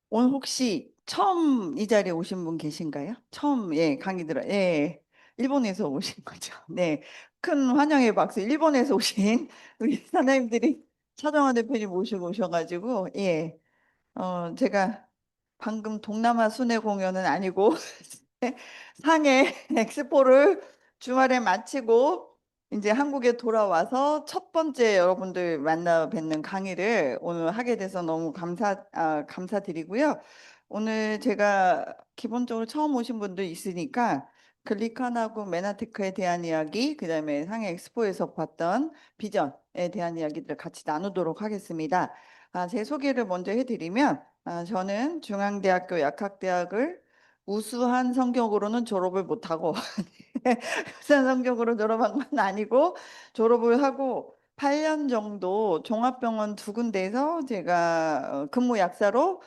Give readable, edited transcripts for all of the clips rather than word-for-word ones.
오늘 혹시 처음 이 자리에 오신 분 계신가요? 처음, 예, 강의 들어, 예, 일본에서 오신 거죠. 네. 큰 환영의 박수. 일본에서 오신 우리 사장님들이 차정화 대표님 모시고 오셔가지고, 예, 제가 방금 동남아 순회 공연은 아니고, 상해 엑스포를 주말에 마치고 이제 한국에 돌아와서 첫 번째 여러분들 만나 뵙는 강의를 오늘 하게 돼서 너무 감사드리고요. 오늘 제가 기본적으로 처음 오신 분들 있으니까 글리칸하고 메나테크에 대한 이야기, 그다음에 상해 엑스포에서 봤던 비전에 대한 이야기들을 같이 나누도록 하겠습니다. 제 소개를 먼저 해드리면 저는 중앙대학교 약학대학을 우수한 성적으로는 졸업을 못하고 우수한 성적으로 졸업한 건 아니고 졸업을 하고 8년 정도 종합병원 두 군데에서 제가 근무 약사로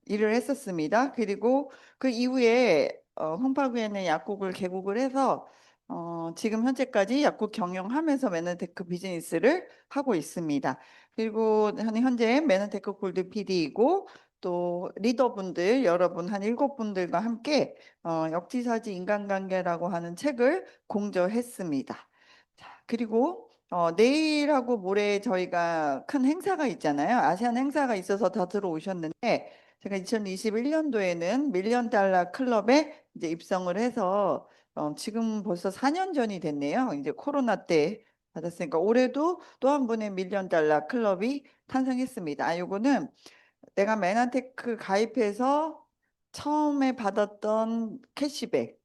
일을 했었습니다. 그리고 그 이후에 홈파구에는 약국을 개국을 해서 지금 현재까지 약국 경영하면서 매너테크 비즈니스를 하고 있습니다. 그리고 현재 매너테크 골드 PD이고 또 리더분들 여러분 한 7분들과 함께 역지사지 인간관계라고 하는 책을 공저했습니다. 자, 그리고 내일하고 모레 저희가 큰 행사가 있잖아요. 아시안 행사가 있어서 다 들어오셨는데 제가 2021년도에는 밀리언 달러 클럽에 이제 입성을 해서 지금 벌써 4년 전이 됐네요. 이제 코로나 때 받았으니까 올해도 또 한 분의 밀리언 달러 클럽이 탄생했습니다. 요거는 내가 매나테크 가입해서 처음에 받았던 캐시백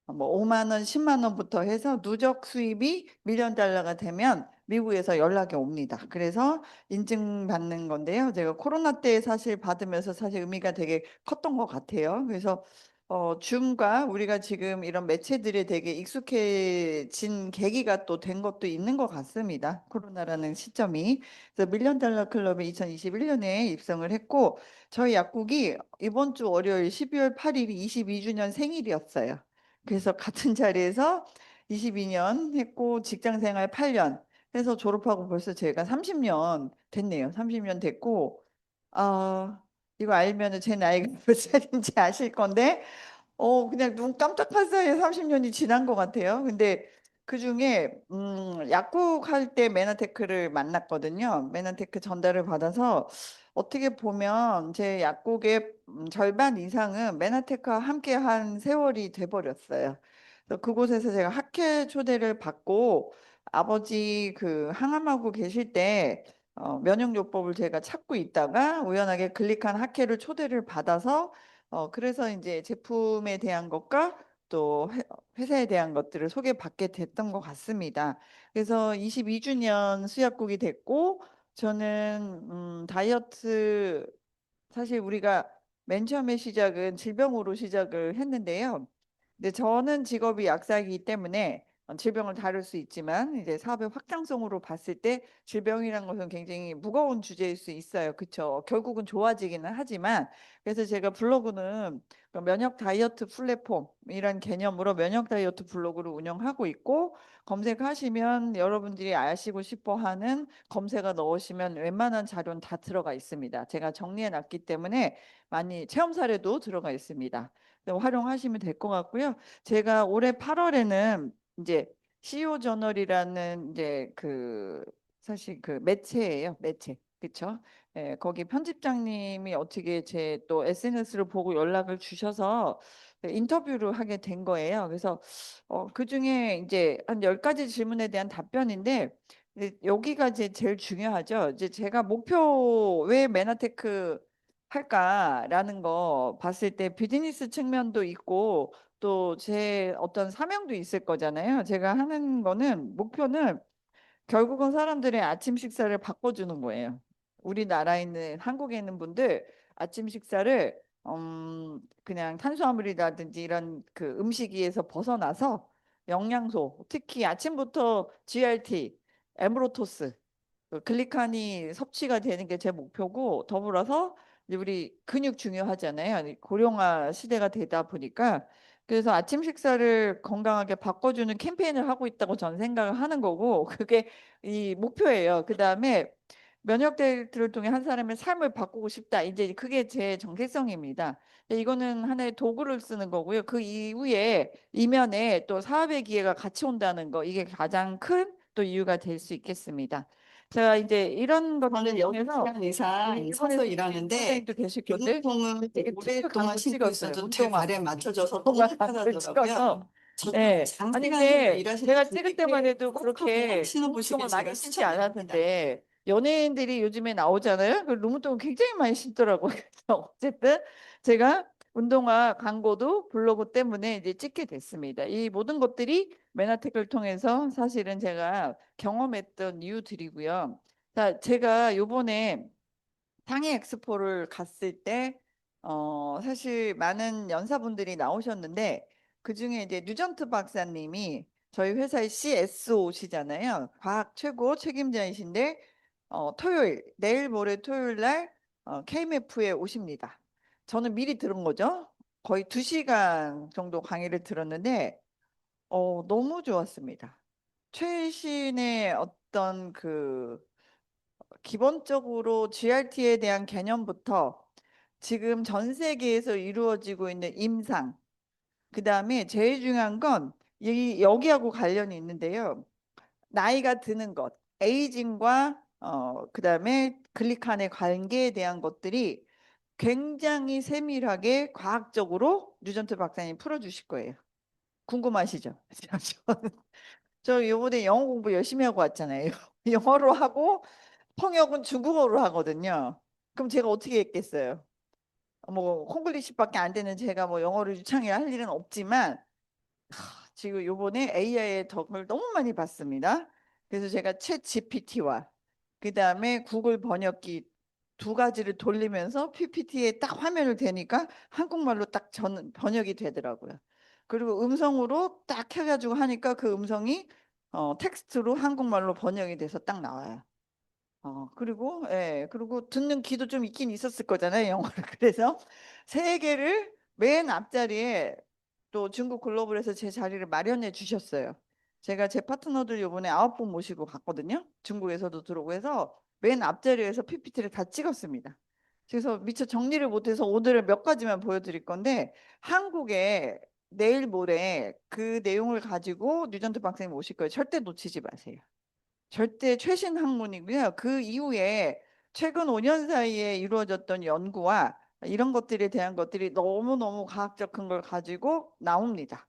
뭐 5만 원, 10만 원부터 해서 누적 수입이 밀리언 달러가 되면 미국에서 연락이 옵니다. 그래서 인증받는 건데요. 제가 코로나 때 사실 받으면서 사실 의미가 되게 컸던 것 같아요. 그래서 줌과 우리가 지금 이런 매체들이 되게 익숙해진 계기가 또 된 것도 있는 것 같습니다. 코로나라는 시점이. 그래서 밀리언 달러 클럽에 2021년에 입성을 했고 저희 약국이 이번 주 월요일 12월 8일이 22주년 생일이었어요. 그래서 같은 자리에서 22년 했고 직장 생활 8년 해서 졸업하고 벌써 제가 30년 됐네요. 30년 됐고 아 이거 알면은 제 나이가 몇 살인지 아실 건데 그냥 눈 깜짝할 사이에 30년이 지난 것 같아요. 근데 그중에 약국할 때 매너테크를 만났거든요. 매너테크 전달을 받아서 어떻게 보면 제 약국의 절반 이상은 매너테크와 함께 한 세월이 돼버렸어요. 그래서 그곳에서 제가 학회 초대를 받고 아버지 그 항암하고 계실 때 면역요법을 제가 찾고 있다가 우연하게 클릭한 학회를 초대를 받아서 그래서 이제 제품에 대한 것과 또 회사에 대한 것들을 소개받게 됐던 것 같습니다. 그래서 22주년 수약국이 됐고 저는 다이어트 사실 우리가 맨 처음에 시작은 질병으로 시작을 했는데요. 근데 저는 직업이 약사이기 때문에 질병을 다룰 수 있지만 이제 사업의 확장성으로 봤을 때 질병이란 것은 굉장히 무거운 주제일 수 있어요. 그렇죠? 결국은 좋아지기는 하지만 그래서 제가 블로그는 그 면역 다이어트 플랫폼이란 개념으로 면역 다이어트 블로그를 운영하고 있고 검색하시면 여러분들이 아시고 싶어 하는 검색어 넣으시면 웬만한 자료는 다 들어가 있습니다. 제가 정리해 놨기 때문에 많이 체험 사례도 들어가 있습니다. 활용하시면 될 것 같고요. 제가 올해 8월에는 이제 CEO 저널이라는 이제 그 사실 그 매체예요. 매체. 그렇죠? 예, 거기 편집장님이 어떻게 제 또 SNS를 보고 연락을 주셔서 인터뷰를 하게 된 거예요. 그래서 그중에 이제 한 10가지 질문에 대한 답변인데 여기가 이제 제일 중요하죠. 이제 제가 목표 왜 메나테크 할까라는 거 봤을 때 비즈니스 측면도 있고 또 제 어떤 사명도 있을 거잖아요. 제가 하는 거는 목표는 결국은 사람들의 아침 식사를 바꿔주는 거예요. 우리나라에 있는 한국에 있는 분들 아침 식사를 그냥 탄수화물이라든지 이런 그 음식에서 벗어나서 영양소, 특히 아침부터 GRT, 에메로토스 그 글리칸이 섭취가 되는 게 제 목표고 더불어서 이제 우리 근육 중요하잖아요. 고령화 시대가 되다 보니까 그래서 아침 식사를 건강하게 바꿔주는 캠페인을 하고 있다고 저는 생각을 하는 거고 그게 이 목표예요. 그다음에 면역 데이트를 통해 한 사람의 삶을 바꾸고 싶다. 이제 그게 제 정체성입니다. 이거는 하나의 도구를 쓰는 거고요. 그 이후에 이면에 또 사업의 기회가 같이 온다는 거, 이게 가장 큰 또 이유가 될 수 있겠습니다. 제가 이제 이런 것들을 통해서 6시간 이상 서서 일하는데 선생님도 계실 건데 유니폼을 되게 오랫동안 광고 신고 찍었어요. 있어도 제 운동화 발에 맞춰져서 너무 운동화 광고를 불편하더라고요. 찍어서 저는 네. 아니 장시간 근데 일하시는 제가 찍을 분들께 때만 해도 꼭 그렇게 한번 신어보시길 운동을 많이 제가 신지 추천드립니다. 않았는데 연예인들이 요즘에 나오잖아요. 그 룸운동을 굉장히 많이 신더라고요. 그래서 어쨌든 제가 운동화 광고도 블로그 때문에 이제 찍게 됐습니다. 이 모든 것들이 메나텍을 통해서 사실은 제가 경험했던 이유들이고요. 자, 제가 요번에 상해 엑스포를 갔을 때 사실 많은 연사분들이 나오셨는데 그중에 이제 뉴전트 박사님이 저희 회사의 CSO시잖아요. 과학 최고 책임자이신데 토요일 내일 모레 토요일 날 KMF에 오십니다. 저는 미리 들은 거죠. 거의 2시간 정도 강의를 들었는데 너무 좋았습니다. 최신의 어떤 그 기본적으로 GRT에 대한 개념부터 지금 전 세계에서 이루어지고 있는 임상, 그 다음에 제일 중요한 건 여기하고 관련이 있는데요. 나이가 드는 것, 에이징과 그 다음에 글리칸의 관계에 대한 것들이 굉장히 세밀하게 과학적으로 뉴전트 박사님 풀어주실 거예요. 궁금하시죠? 저 요번에 영어 공부 열심히 하고 왔잖아요. 영어로 하고 통역은 중국어로 하거든요. 그럼 제가 어떻게 했겠어요? 뭐 콩글리시밖에 안 되는 제가 뭐 영어를 유창히 할 일은 없지만 지금 요번에 AI의 덕을 너무 많이 봤습니다. 그래서 제가 챗 GPT와 그 다음에 구글 번역기 두 가지를 돌리면서 PPT에 딱 화면을 대니까 한국말로 딱 번역이 되더라고요. 그리고 음성으로 딱 해가지고 하니까 그 음성이 텍스트로 한국말로 번역이 돼서 딱 나와요. 그리고 듣는 귀도 좀 있긴 있었을 거잖아요, 영어를. 그래서 세 개를 맨 앞자리에 또 중국 글로벌에서 제 자리를 마련해 주셨어요. 제가 제 파트너들 요번에 9분 모시고 갔거든요. 중국에서도 들어오고 해서 맨 앞자리에서 PPT를 다 찍었습니다. 그래서 미처 정리를 못해서 오늘 몇 가지만 보여드릴 건데 한국에 내일 모레 그 내용을 가지고 뉴전트 박사님 오실 거예요. 절대 놓치지 마세요. 절대 최신 학문이고요. 그 이후에 최근 5년 사이에 이루어졌던 연구와 이런 것들에 대한 것들이 너무너무 과학적 걸 가지고 나옵니다.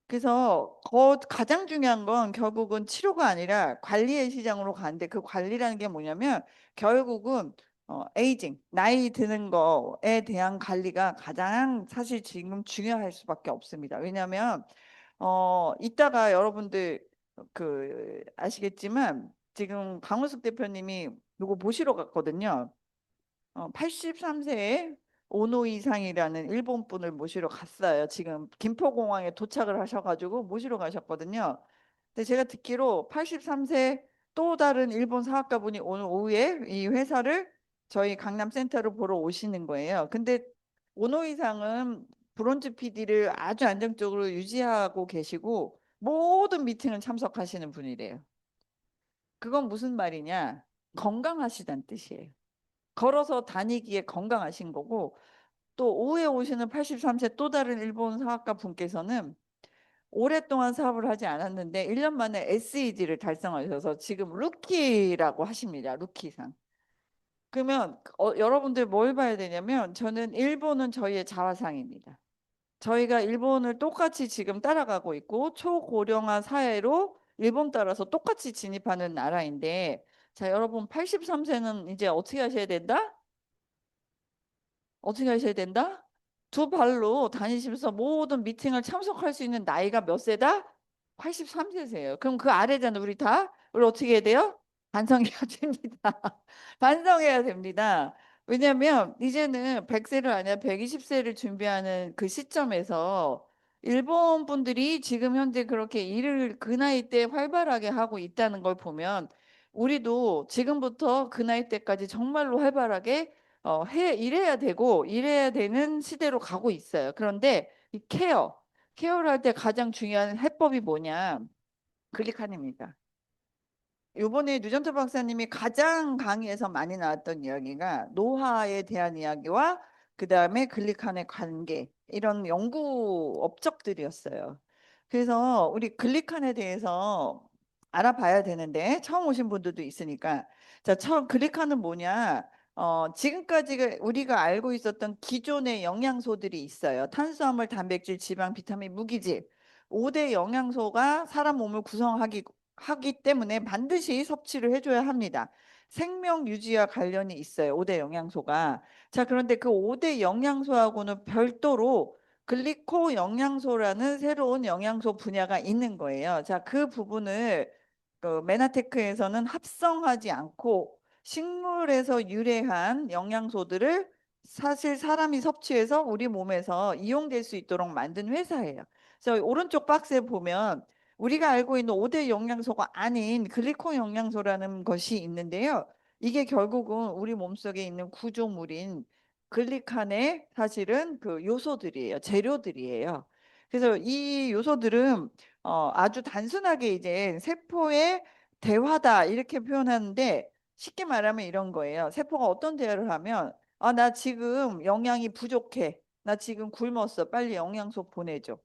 그래서 가장 중요한 건 결국은 치료가 아니라 관리의 시장으로 가는데 그 관리라는 게 뭐냐면 결국은 에이징, 나이 드는 거에 대한 관리가 가장 사실 지금 중요할 수밖에 없습니다. 왜냐하면 이따가 여러분들 아시겠지만 지금 강훈숙 대표님이 누구 모시러 갔거든요. 83세의 오노 이상이라는 일본 분을 모시러 갔어요. 지금 김포공항에 도착을 하셔가지고 모시러 가셨거든요. 근데 제가 듣기로 83세 또 다른 일본 사학가 분이 오늘 오후에 이 회사를 저희 강남 센터를 보러 오시는 거예요. 근데 오노 이상은 브론즈 PD를 아주 안정적으로 유지하고 계시고 모든 미팅을 참석하시는 분이래요. 그건 무슨 말이냐? 건강하시다는 뜻이에요. 걸어서 다니기에 건강하신 거고 또 오후에 오시는 83세 또 다른 일본 사학가 분께서는 오랫동안 사업을 하지 않았는데 1년 만에 SED를 달성하셔서 지금 루키라고 하십니다. 루키상. 그러면 여러분들 뭘 봐야 되냐면 저는 일본은 저희의 자화상입니다. 저희가 일본을 똑같이 지금 따라가고 있고 초고령화 사회로 일본 따라서 똑같이 진입하는 나라인데 자 여러분 83세는 이제 어떻게 하셔야 된다? 어떻게 하셔야 된다? 두 발로 다니시면서 모든 미팅을 참석할 수 있는 나이가 몇 세다? 83세세요. 그럼 그 아래잖아요. 우리 다? 우리 어떻게 해야 돼요? 반성해야 됩니다. 반성해야 됩니다. 왜냐하면 이제는 100세를 아니라 120세를 준비하는 그 시점에서 일본 분들이 지금 현재 그렇게 일을 그 나이 때 활발하게 하고 있다는 걸 보면 우리도 지금부터 그 나이 때까지 정말로 활발하게 일해야 되고 일해야 되는 시대로 가고 있어요. 그런데 이 케어를 할 때 가장 중요한 해법이 뭐냐? 클릭하입니다. 요번에 뉴전트 박사님이 가장 강의에서 많이 나왔던 이야기가 노화에 대한 이야기와 그다음에 글리칸의 관계 이런 연구 업적들이었어요. 그래서 우리 글리칸에 대해서 알아봐야 되는데 처음 오신 분들도 있으니까 자, 처음 글리칸은 뭐냐? 지금까지 우리가 알고 있었던 기존의 영양소들이 있어요. 탄수화물, 단백질, 지방, 비타민, 무기질. 5대 영양소가 사람 몸을 하기 때문에 반드시 섭취를 해줘야 합니다. 생명 유지와 관련이 있어요. 5대 영양소가. 자, 그런데 그 5대 영양소하고는 별도로 글리코 영양소라는 새로운 영양소 분야가 있는 거예요. 자, 그 부분을 그 메나테크에서는 합성하지 않고 식물에서 유래한 영양소들을 사실 사람이 섭취해서 우리 몸에서 이용될 수 있도록 만든 회사예요. 그래서 오른쪽 박스에 보면 우리가 알고 있는 5대 영양소가 아닌 글리코 영양소라는 것이 있는데요. 이게 결국은 우리 몸속에 있는 구조물인 글리칸의 사실은 그 요소들이에요. 재료들이에요. 그래서 이 요소들은 아주 단순하게 이제 세포의 대화다 이렇게 표현하는데 쉽게 말하면 이런 거예요. 세포가 어떤 대화를 하면 나 지금 영양이 부족해. 나 지금 굶었어. 빨리 영양소 보내줘.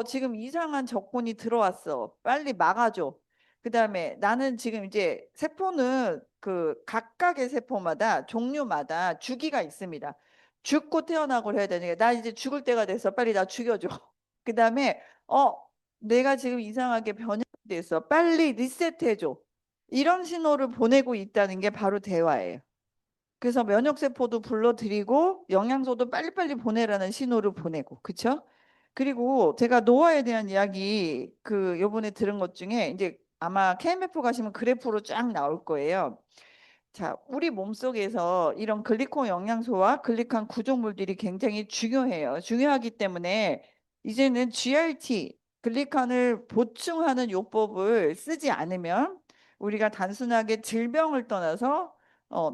지금 이상한 적군이 들어왔어. 빨리 막아줘. 그다음에 나는 지금 이제 세포는 그 각각의 세포마다 종류마다 주기가 있습니다. 죽고 태어나고 해야 되니까 나 이제 죽을 때가 됐어. 빨리 나 죽여줘. 그다음에 내가 지금 이상하게 변형됐어. 빨리 리셋해줘. 이런 신호를 보내고 있다는 게 바로 대화예요. 그래서 면역세포도 불러들이고 영양소도 빨리빨리 보내라는 신호를 보내고 그쵸? 그리고 제가 노화에 대한 이야기 그 요번에 들은 것 중에 이제 아마 KMF 가시면 그래프로 쫙 나올 거예요. 자, 우리 몸속에서 이런 글리코 영양소와 글리칸 구조물들이 굉장히 중요해요. 중요하기 때문에 이제는 GRT, 글리칸을 보충하는 요법을 쓰지 않으면 우리가 단순하게 질병을 떠나서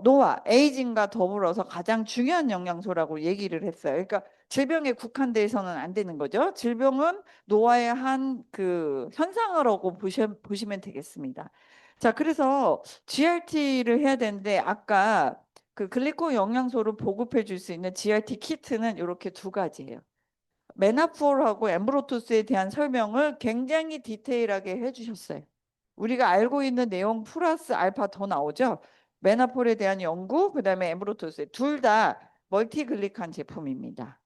노화, 에이징과 더불어서 가장 중요한 영양소라고 얘기를 했어요. 그러니까 질병에 국한돼서는 안 되는 거죠. 질병은 노화의 한 그 현상이라고 보시면 되겠습니다. 자, 그래서 GRT를 해야 되는데 아까 그 글리코 영양소를 보급해 줄 수 있는 GRT 키트는 이렇게 두 가지예요. 메나폴하고 엠브로토스에 대한 설명을 굉장히 디테일하게 해주셨어요. 우리가 알고 있는 내용 플러스 알파 더 나오죠. 메나폴에 대한 연구, 그다음에 엠브로토스 둘 다 멀티글리칸 제품입니다.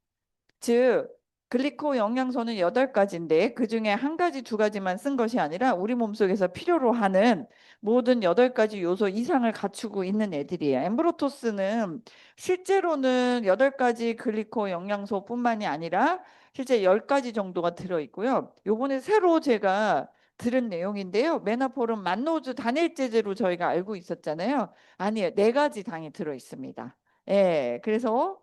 즉 글리코 영양소는 8가지인데 그중에 한 가지, 두 가지만 쓴 것이 아니라 우리 몸속에서 필요로 하는 모든 8가지 요소 이상을 갖추고 있는 애들이에요. 엠브로토스는 실제로는 8가지 글리코 영양소뿐만이 아니라 실제 10가지 정도가 들어있고요. 요번에 새로 제가 들은 내용인데요. 메나폴은 만노즈 단일제제로 저희가 알고 있었잖아요. 아니에요. 4가지 당이 들어있습니다. 예, 그래서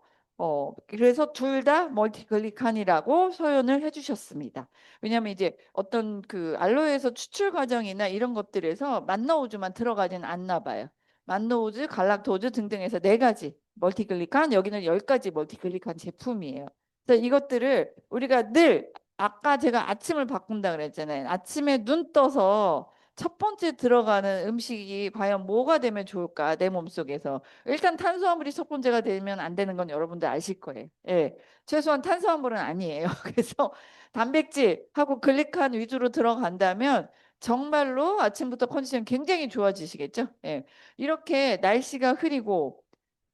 둘 다 멀티글리칸이라고 표현을 해주셨습니다. 왜냐하면 이제 어떤 그 알로에에서 추출 과정이나 이런 것들에서 만노우즈만 들어가진 않나 봐요. 만노우즈, 갈락토즈 등등해서 4가지 멀티글리칸, 여기는 10가지 멀티글리칸 제품이에요. 그래서 이것들을 우리가 늘 아까 제가 아침을 바꾼다 그랬잖아요. 아침에 눈 떠서 첫 번째 들어가는 음식이 과연 뭐가 되면 좋을까 내 몸속에서 일단 탄수화물이 첫 번째가 되면 안 되는 건 여러분들 아실 거예요. 예. 최소한 탄수화물은 아니에요. 그래서 단백질하고 글리칸 위주로 들어간다면 정말로 아침부터 컨디션 굉장히 좋아지시겠죠? 예. 이렇게 날씨가 흐리고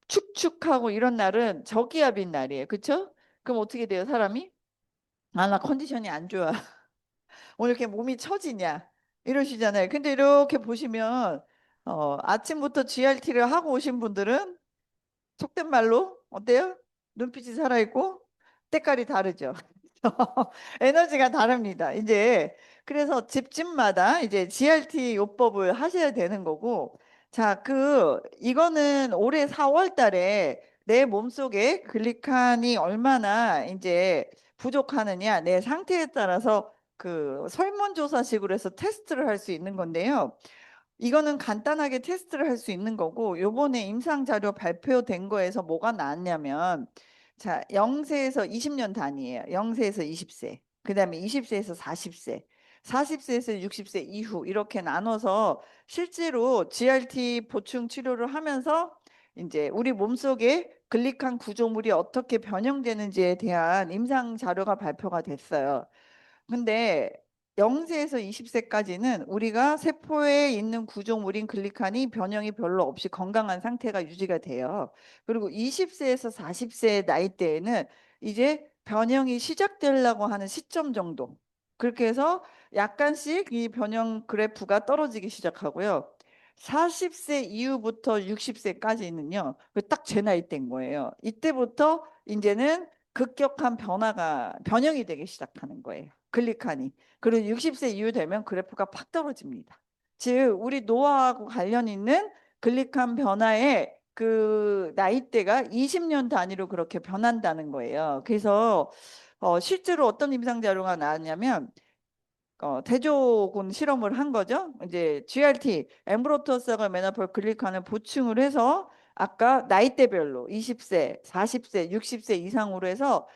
축축하고 이런 날은 저기압인 날이에요. 그렇죠? 그럼 어떻게 돼요, 사람이? 나 컨디션이 안 좋아. 오늘 이렇게 몸이 처지냐? 이러시잖아요. 근데 이렇게 보시면 아침부터 GRT를 하고 오신 분들은 속된 말로 어때요? 눈빛이 살아있고 때깔이 다르죠. 에너지가 다릅니다. 이제 그래서 집집마다 이제 GRT 요법을 하셔야 되는 거고 자, 이거는 올해 4월 달에 내 몸속에 글리칸이 얼마나 이제 부족하느냐 내 상태에 따라서 그 설문조사식으로 해서 테스트를 할 수 있는 건데요. 이거는 간단하게 테스트를 할 수 있는 거고 요번에 임상 자료 발표된 거에서 뭐가 나왔냐면 자 0세에서 20년 단위예요. 0세에서 20세. 그다음에 20세에서 40세. 40세에서 60세 이후 이렇게 나눠서 실제로 GRT 보충 치료를 하면서 이제 우리 몸속에 글리칸 구조물이 어떻게 변형되는지에 대한 임상 자료가 발표가 됐어요. 근데 0세에서 20세까지는 우리가 세포에 있는 구조물인 글리칸이 변형이 별로 없이 건강한 상태가 유지가 돼요. 그리고 20세에서 40세 나이대에는 이제 변형이 시작되려고 하는 시점 정도. 그렇게 해서 약간씩 이 변형 그래프가 떨어지기 시작하고요. 40세 이후부터 60세까지는요. 딱 제 나이대인 거예요. 이때부터 이제는 급격한 변형이 되기 시작하는 거예요. 글리칸이. 그리고 60세 이후 되면 그래프가 팍 떨어집니다. 즉 우리 노화하고 관련 있는 글리칸 변화의 그 나이대가 20년 단위로 그렇게 변한다는 거예요. 그래서 실제로 어떤 임상 자료가 나왔냐면 대조군 실험을 한 거죠. 이제 GRT, 엠브로토스하고 메나폴 글리칸을 보충을 해서 아까 나이대별로 20세, 40세, 60세 이상으로 해서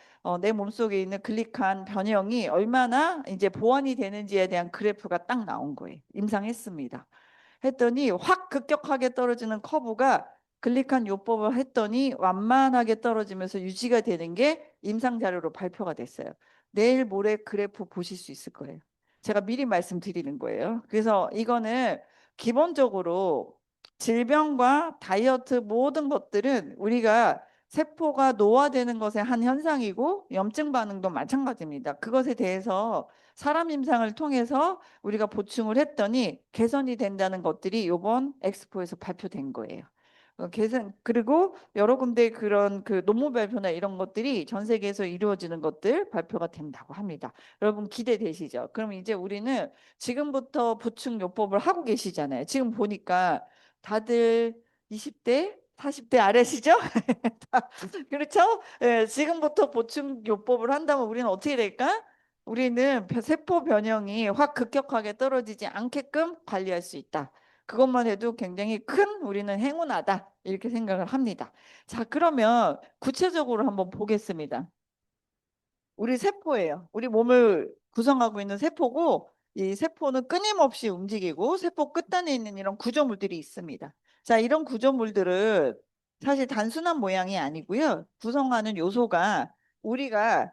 내 몸속에 있는 글리칸 변형이 얼마나 이제 보완이 되는지에 대한 그래프가 딱 나온 거예요. 임상했습니다. 했더니 확 급격하게 떨어지는 커브가 글리칸 요법을 했더니 완만하게 떨어지면서 유지가 되는 게 임상 자료로 발표가 됐어요. 내일 모레 그래프 보실 수 있을 거예요. 제가 미리 말씀드리는 거예요. 그래서 이거는 기본적으로 질병과 다이어트 모든 것들은 우리가 세포가 노화되는 것의 한 현상이고 염증 반응도 마찬가지입니다. 그것에 대해서 사람 임상을 통해서 우리가 보충을 했더니 개선이 된다는 것들이 이번 엑스포에서 발표된 거예요. 개선 그리고 여러 군데 그런 그 논문 발표나 이런 것들이 전 세계에서 이루어지는 것들 발표가 된다고 합니다. 여러분 기대되시죠? 그럼 이제 우리는 지금부터 보충 요법을 하고 계시잖아요. 지금 보니까 다들 20대, 40대 아래시죠? 그렇죠? 예, 지금부터 보충 요법을 한다면 우리는 어떻게 될까? 우리는 세포 변형이 확 급격하게 떨어지지 않게끔 관리할 수 있다. 그것만 해도 굉장히 큰 우리는 행운하다. 이렇게 생각을 합니다. 자, 그러면 구체적으로 한번 보겠습니다. 우리 세포예요. 우리 몸을 구성하고 있는 세포고 이 세포는 끊임없이 움직이고 세포 끝단에 있는 이런 구조물들이 있습니다. 자, 이런 구조물들은 사실 단순한 모양이 아니고요. 구성하는 요소가 우리가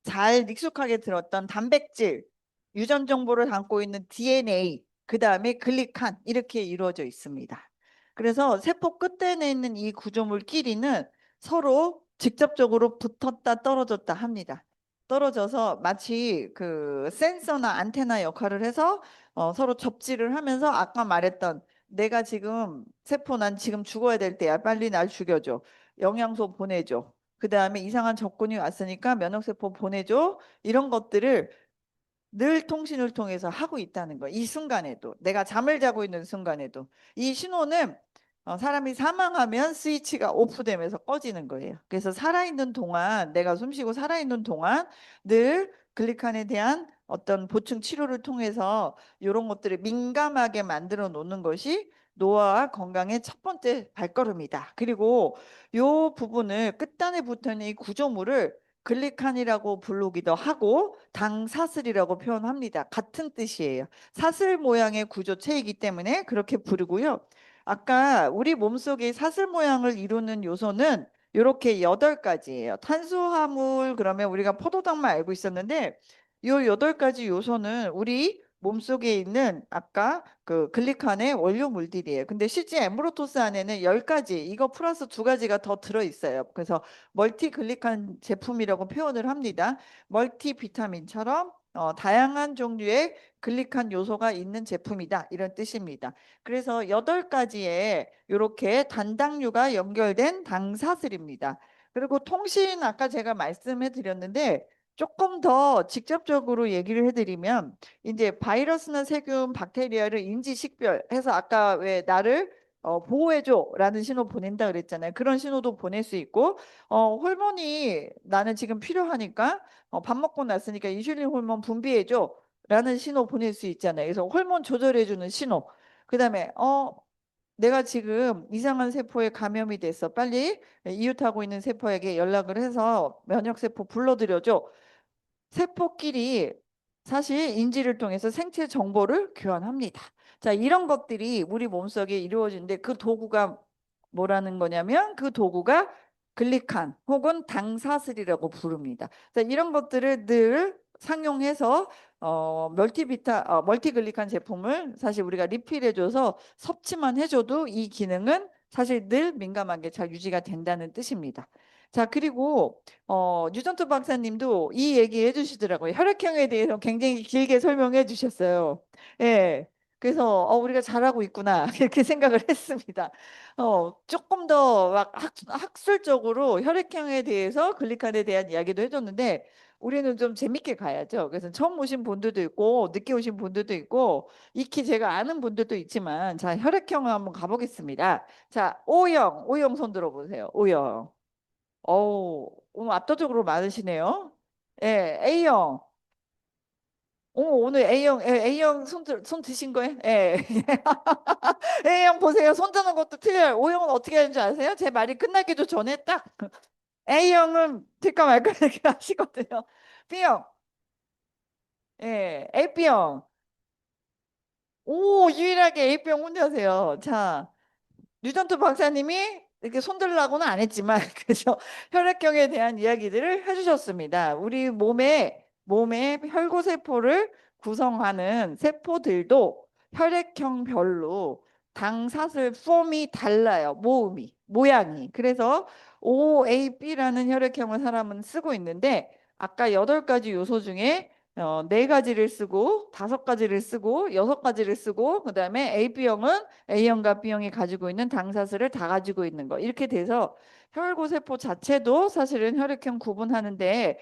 잘 익숙하게 들었던 단백질, 유전 정보를 담고 있는 DNA, 그 다음에 글리칸 이렇게 이루어져 있습니다. 그래서 세포 끝에 있는 이 구조물끼리는 서로 직접적으로 붙었다 떨어졌다 합니다. 떨어져서 마치 그 센서나 안테나 역할을 해서 서로 접지를 하면서 아까 말했던 내가 지금 세포 난 지금 죽어야 될 때야 빨리 날 죽여줘 영양소 보내줘 그 다음에 이상한 적군이 왔으니까 면역세포 보내줘. 이런 것들을 늘 통신을 통해서 하고 있다는 거예요. 이 순간에도. 내가 잠을 자고 있는 순간에도. 이 신호는 사람이 사망하면 스위치가 오프되면서 꺼지는 거예요. 그래서 살아있는 동안, 내가 숨쉬고 살아있는 동안 늘 글리칸에 대한 어떤 보충 치료를 통해서 이런 것들을 민감하게 만들어 놓는 것이 노화와 건강의 첫 번째 발걸음이다. 그리고 이 부분을 끝단에 붙어 있는 이 구조물을 글리칸이라고 부르기도 하고 당사슬이라고 표현합니다. 같은 뜻이에요. 사슬 모양의 구조체이기 때문에 그렇게 부르고요. 아까 우리 몸속의 사슬 모양을 이루는 요소는 이렇게 8가지예요. 탄수화물 그러면 우리가 포도당만 알고 있었는데 이 8가지 요소는 우리 몸속에 있는 아까 그 글리칸의 원료물들이에요. 근데 실제 엠브로토스 안에는 10가지, 이거 플러스 2가지가 더 들어있어요. 그래서 멀티글리칸 제품이라고 표현을 합니다. 멀티비타민처럼 다양한 종류의 글리칸 요소가 있는 제품이다. 이런 뜻입니다. 그래서 8가지의 이렇게 단당류가 연결된 당사슬입니다. 그리고 통신 아까 제가 말씀해 드렸는데 조금 더 직접적으로 얘기를 해드리면 이제 바이러스나 세균, 박테리아를 인지 식별해서 아까 왜 나를 보호해줘라는 신호 보낸다 그랬잖아요. 그런 신호도 보낼 수 있고 호르몬이 나는 지금 필요하니까 밥 먹고 났으니까 인슐린 호르몬 분비해줘라는 신호 보낼 수 있잖아요. 그래서 호르몬 조절해주는 신호. 그다음에 내가 지금 이상한 세포에 감염이 돼서 빨리 이웃하고 있는 세포에게 연락을 해서 면역세포 불러들여줘. 세포끼리 사실 인지를 통해서 생체 정보를 교환합니다. 자, 이런 것들이 우리 몸속에 이루어지는데 그 도구가 뭐라는 거냐면 그 도구가 글리칸 혹은 당사슬이라고 부릅니다. 자, 이런 것들을 늘 상용해서 멀티글리칸 제품을 사실 우리가 리필해줘서 섭취만 해줘도 이 기능은 사실 늘 민감하게 잘 유지가 된다는 뜻입니다. 자, 그리고 유전투 박사님도 이 얘기 해주시더라고요. 혈액형에 대해서 굉장히 길게 설명해 주셨어요. 예. 그래서 우리가 잘하고 있구나 이렇게 생각을 했습니다. 조금 더 막 학술적으로 혈액형에 대해서 글리칸에 대한 이야기도 해줬는데 우리는 좀 재밌게 가야죠. 그래서 처음 오신 분들도 있고 늦게 오신 분들도 있고 익히 제가 아는 분들도 있지만 자, 혈액형을 한번 가보겠습니다. 자, O형 손 들어보세요. O형. 오늘 압도적으로 많으시네요. 예, A형. 오늘 A형 손 드신 거예요? 예. A형 보세요. 손 드는 것도 틀려요. O형은 어떻게 하는지 아세요? 제 말이 끝나기도 전에 딱 A형은 들까 말까 이렇게 하시거든요. B형. 예, AB형. 유일하게 A병 혼자세요. 자, 뉴턴트 박사님이 이렇게 손들라고는 안 했지만 그래서 혈액형에 대한 이야기들을 해주셨습니다. 우리 몸의 혈구세포를 구성하는 세포들도 혈액형별로 당사슬 폼이 달라요. 모양이. 그래서 OAB라는 혈액형을 사람은 쓰고 있는데 아까 8가지 요소 중에 4가지를 쓰고 5가지를 쓰고 6가지를 쓰고 그다음에 AB형은 A형과 B형이 가지고 있는 당사슬을 다 가지고 있는 거. 이렇게 돼서 혈구세포 자체도 사실은 혈액형 구분하는데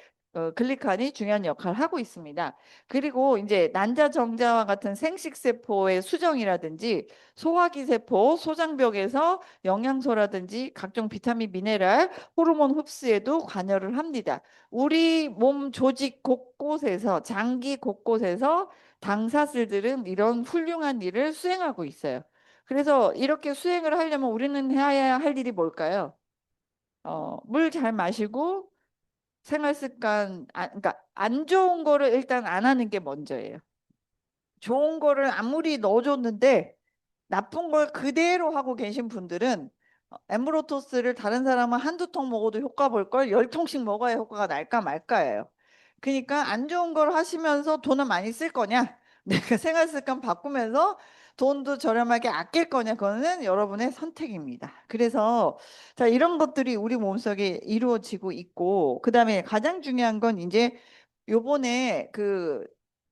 글리칸이 중요한 역할을 하고 있습니다. 그리고 이제 난자정자와 같은 생식세포의 수정이라든지 소화기 세포, 소장벽에서 영양소라든지 각종 비타민, 미네랄, 호르몬 흡수에도 관여를 합니다. 우리 몸 조직 곳곳에서 장기 곳곳에서 당사슬들은 이런 훌륭한 일을 수행하고 있어요. 그래서 이렇게 수행을 하려면 우리는 해야 할 일이 뭘까요? 물 잘 마시고 생활 습관, 그러니까 안 좋은 거를 일단 안 하는 게 먼저예요. 좋은 거를 아무리 넣어줬는데 나쁜 걸 그대로 하고 계신 분들은 엠브로토스를 다른 사람은 한두 통 먹어도 효과 볼 걸 10통씩 먹어야 효과가 날까 말까예요. 그러니까 안 좋은 걸 하시면서 돈을 많이 쓸 거냐? 내가 생활 습관 바꾸면서 돈도 저렴하게 아낄 거냐? 그거는 여러분의 선택입니다. 그래서 자, 이런 것들이 우리 몸속에 이루어지고 있고 그다음에 가장 중요한 건 이제 요번에 그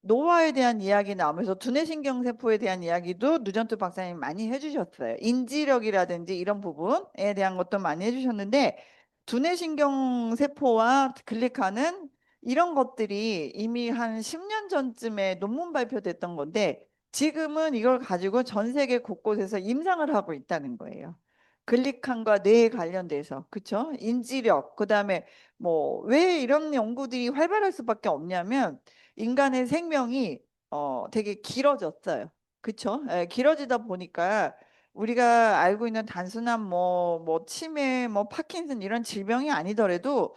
노화에 대한 이야기 나오면서 두뇌신경 세포에 대한 이야기도 누전투 박사님 많이 해주셨어요. 인지력이라든지 이런 부분에 대한 것도 많이 해주셨는데 두뇌신경 세포와 글리카는 이런 것들이 이미 한 10년 전쯤에 논문 발표됐던 건데 지금은 이걸 가지고 전 세계 곳곳에서 임상을 하고 있다는 거예요. 글리칸과 뇌에 관련돼서 그쵸? 인지력 그다음에 뭐 왜 이런 연구들이 활발할 수밖에 없냐면 인간의 생명이 되게 길어졌어요. 그쵸? 예, 길어지다 보니까 우리가 알고 있는 단순한 뭐 치매, 뭐 파킨슨 이런 질병이 아니더라도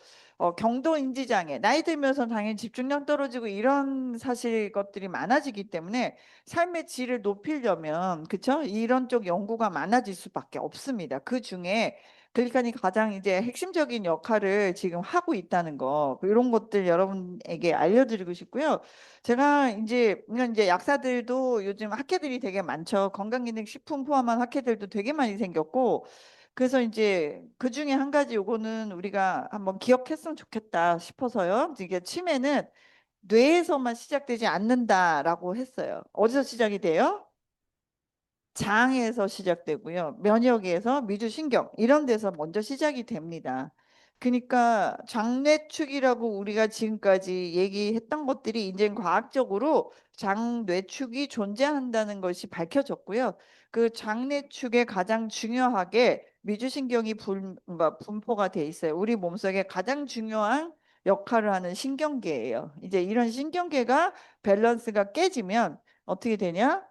경도 인지 장애, 나이 들면서 당연히 집중력 떨어지고 이런 사실 것들이 많아지기 때문에 삶의 질을 높이려면 그쵸? 이런 쪽 연구가 많아질 수밖에 없습니다. 그 중에 글리칸이 가장 이제 핵심적인 역할을 지금 하고 있다는 거 이런 것들 여러분에게 알려드리고 싶고요. 제가 이제 약사들도 요즘 학회들이 되게 많죠. 건강기능식품 포함한 학회들도 되게 많이 생겼고 그래서 이제 그 중에 한 가지 요거는 우리가 한번 기억했으면 좋겠다 싶어서요. 이게 치매는 뇌에서만 시작되지 않는다라고 했어요. 어디서 시작이 돼요? 장에서 시작되고요. 면역에서 미주신경 이런 데서 먼저 시작이 됩니다. 그러니까 장뇌축이라고 우리가 지금까지 얘기했던 것들이 이제 과학적으로 장뇌축이 존재한다는 것이 밝혀졌고요. 그 장뇌축에 가장 중요하게 미주신경이 분포가 돼 있어요. 우리 몸속에 가장 중요한 역할을 하는 신경계예요. 이제 이런 신경계가 밸런스가 깨지면 어떻게 되냐?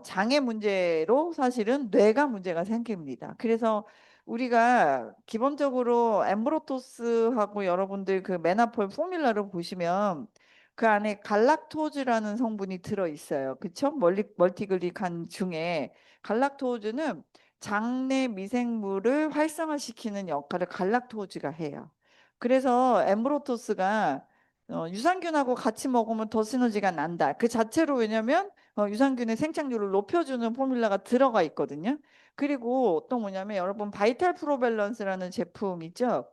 장애 문제로 사실은 뇌가 문제가 생깁니다. 그래서 우리가 기본적으로 엠브로토스하고 여러분들 그 메나폴 포뮬러를 보시면 그 안에 갈락토즈라는 성분이 들어 있어요. 그쵸? 멀티글리칸 중에 갈락토즈는 장내 미생물을 활성화시키는 역할을 갈락토즈가 해요. 그래서 엠브로토스가 유산균하고 같이 먹으면 더 시너지가 난다. 그 자체로 왜냐면 유산균의 생착률을 높여주는 포뮬라가 들어가 있거든요. 그리고 또 뭐냐면 여러분 바이탈 프로밸런스라는 제품 있죠?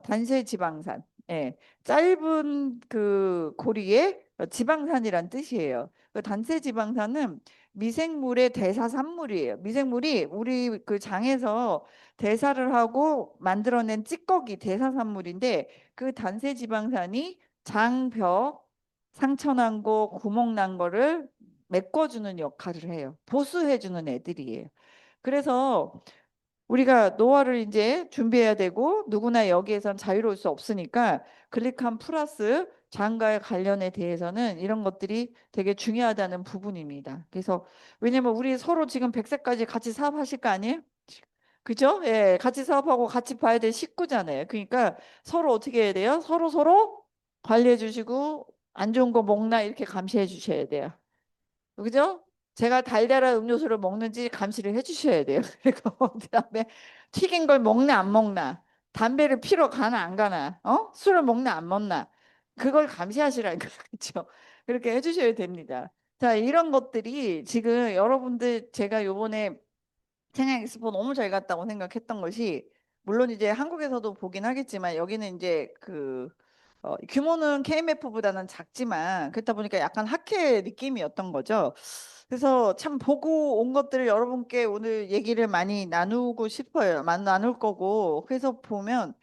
단세 지방산. 예. 짧은 그 고리에 지방산이란 뜻이에요. 그 단세 지방산은 미생물의 대사산물이에요. 미생물이 우리 그 장에서 대사를 하고 만들어낸 찌꺼기 대사산물인데 그 단세 지방산이 장벽 상처 난 거, 구멍 난 거를 메꿔주는 역할을 해요. 보수해주는 애들이에요. 그래서 우리가 노화를 이제 준비해야 되고 누구나 여기에선 자유로울 수 없으니까 글리칸 플러스 장과의 관련에 대해서는 이런 것들이 되게 중요하다는 부분입니다. 그래서 왜냐면 우리 서로 지금 100세까지 같이 사업하실 거 아니에요? 그죠? 예, 같이 사업하고 같이 봐야 될 식구잖아요. 그러니까 서로 어떻게 해야 돼요? 서로 서로 관리해 주시고 안 좋은 거 먹나 이렇게 감시해 주셔야 돼요. 그죠? 제가 달달한 음료수를 먹는지 감시를 해주셔야 돼요. 그리고 그다음에 튀긴 걸 먹나 안 먹나, 담배를 피러 가나 안 가나, 술을 먹나 안 먹나, 그걸 감시하시라니까 그렇죠? 그렇게 해주셔야 됩니다. 자, 이런 것들이 지금 여러분들 제가 요번에 청양 엑스포 너무 잘 갔다고 생각했던 것이 물론 이제 한국에서도 보긴 하겠지만 여기는 이제 그 규모는 KMF보다는 작지만 그렇다 보니까 약간 학회 느낌이었던 거죠. 그래서 참 보고 온 것들을 여러분께 오늘 얘기를 많이 나누고 싶어요. 많이 나눌 거고. 그래서 보면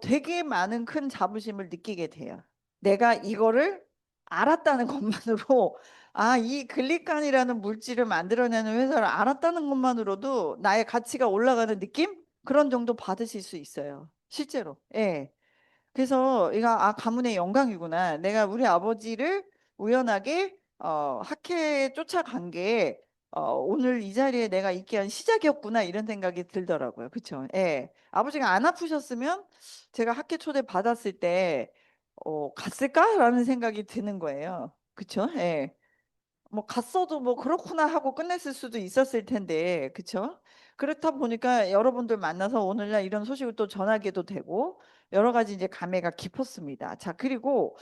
되게 많은 큰 자부심을 느끼게 돼요. 내가 이거를 알았다는 것만으로, 아, 이 글리칸이라는 물질을 만들어내는 회사를 알았다는 것만으로도 나의 가치가 올라가는 느낌? 그런 정도 받으실 수 있어요. 실제로. 예. 그래서 이거 가문의 영광이구나. 내가 우리 아버지를 우연하게 학회에 쫓아간 게 오늘 이 자리에 내가 있게 한 시작이었구나 이런 생각이 들더라고요. 그렇죠? 예. 아버지가 안 아프셨으면 제가 학회 초대 받았을 때 갔을까라는 생각이 드는 거예요. 그렇죠? 예. 뭐 갔어도 뭐 그렇구나 하고 끝냈을 수도 있었을 텐데, 그쵸? 그렇다 보니까 여러분들 만나서 오늘날 이런 소식을 또 전하게도 되고 여러 가지 이제 감회가 깊었습니다. 자, 그리고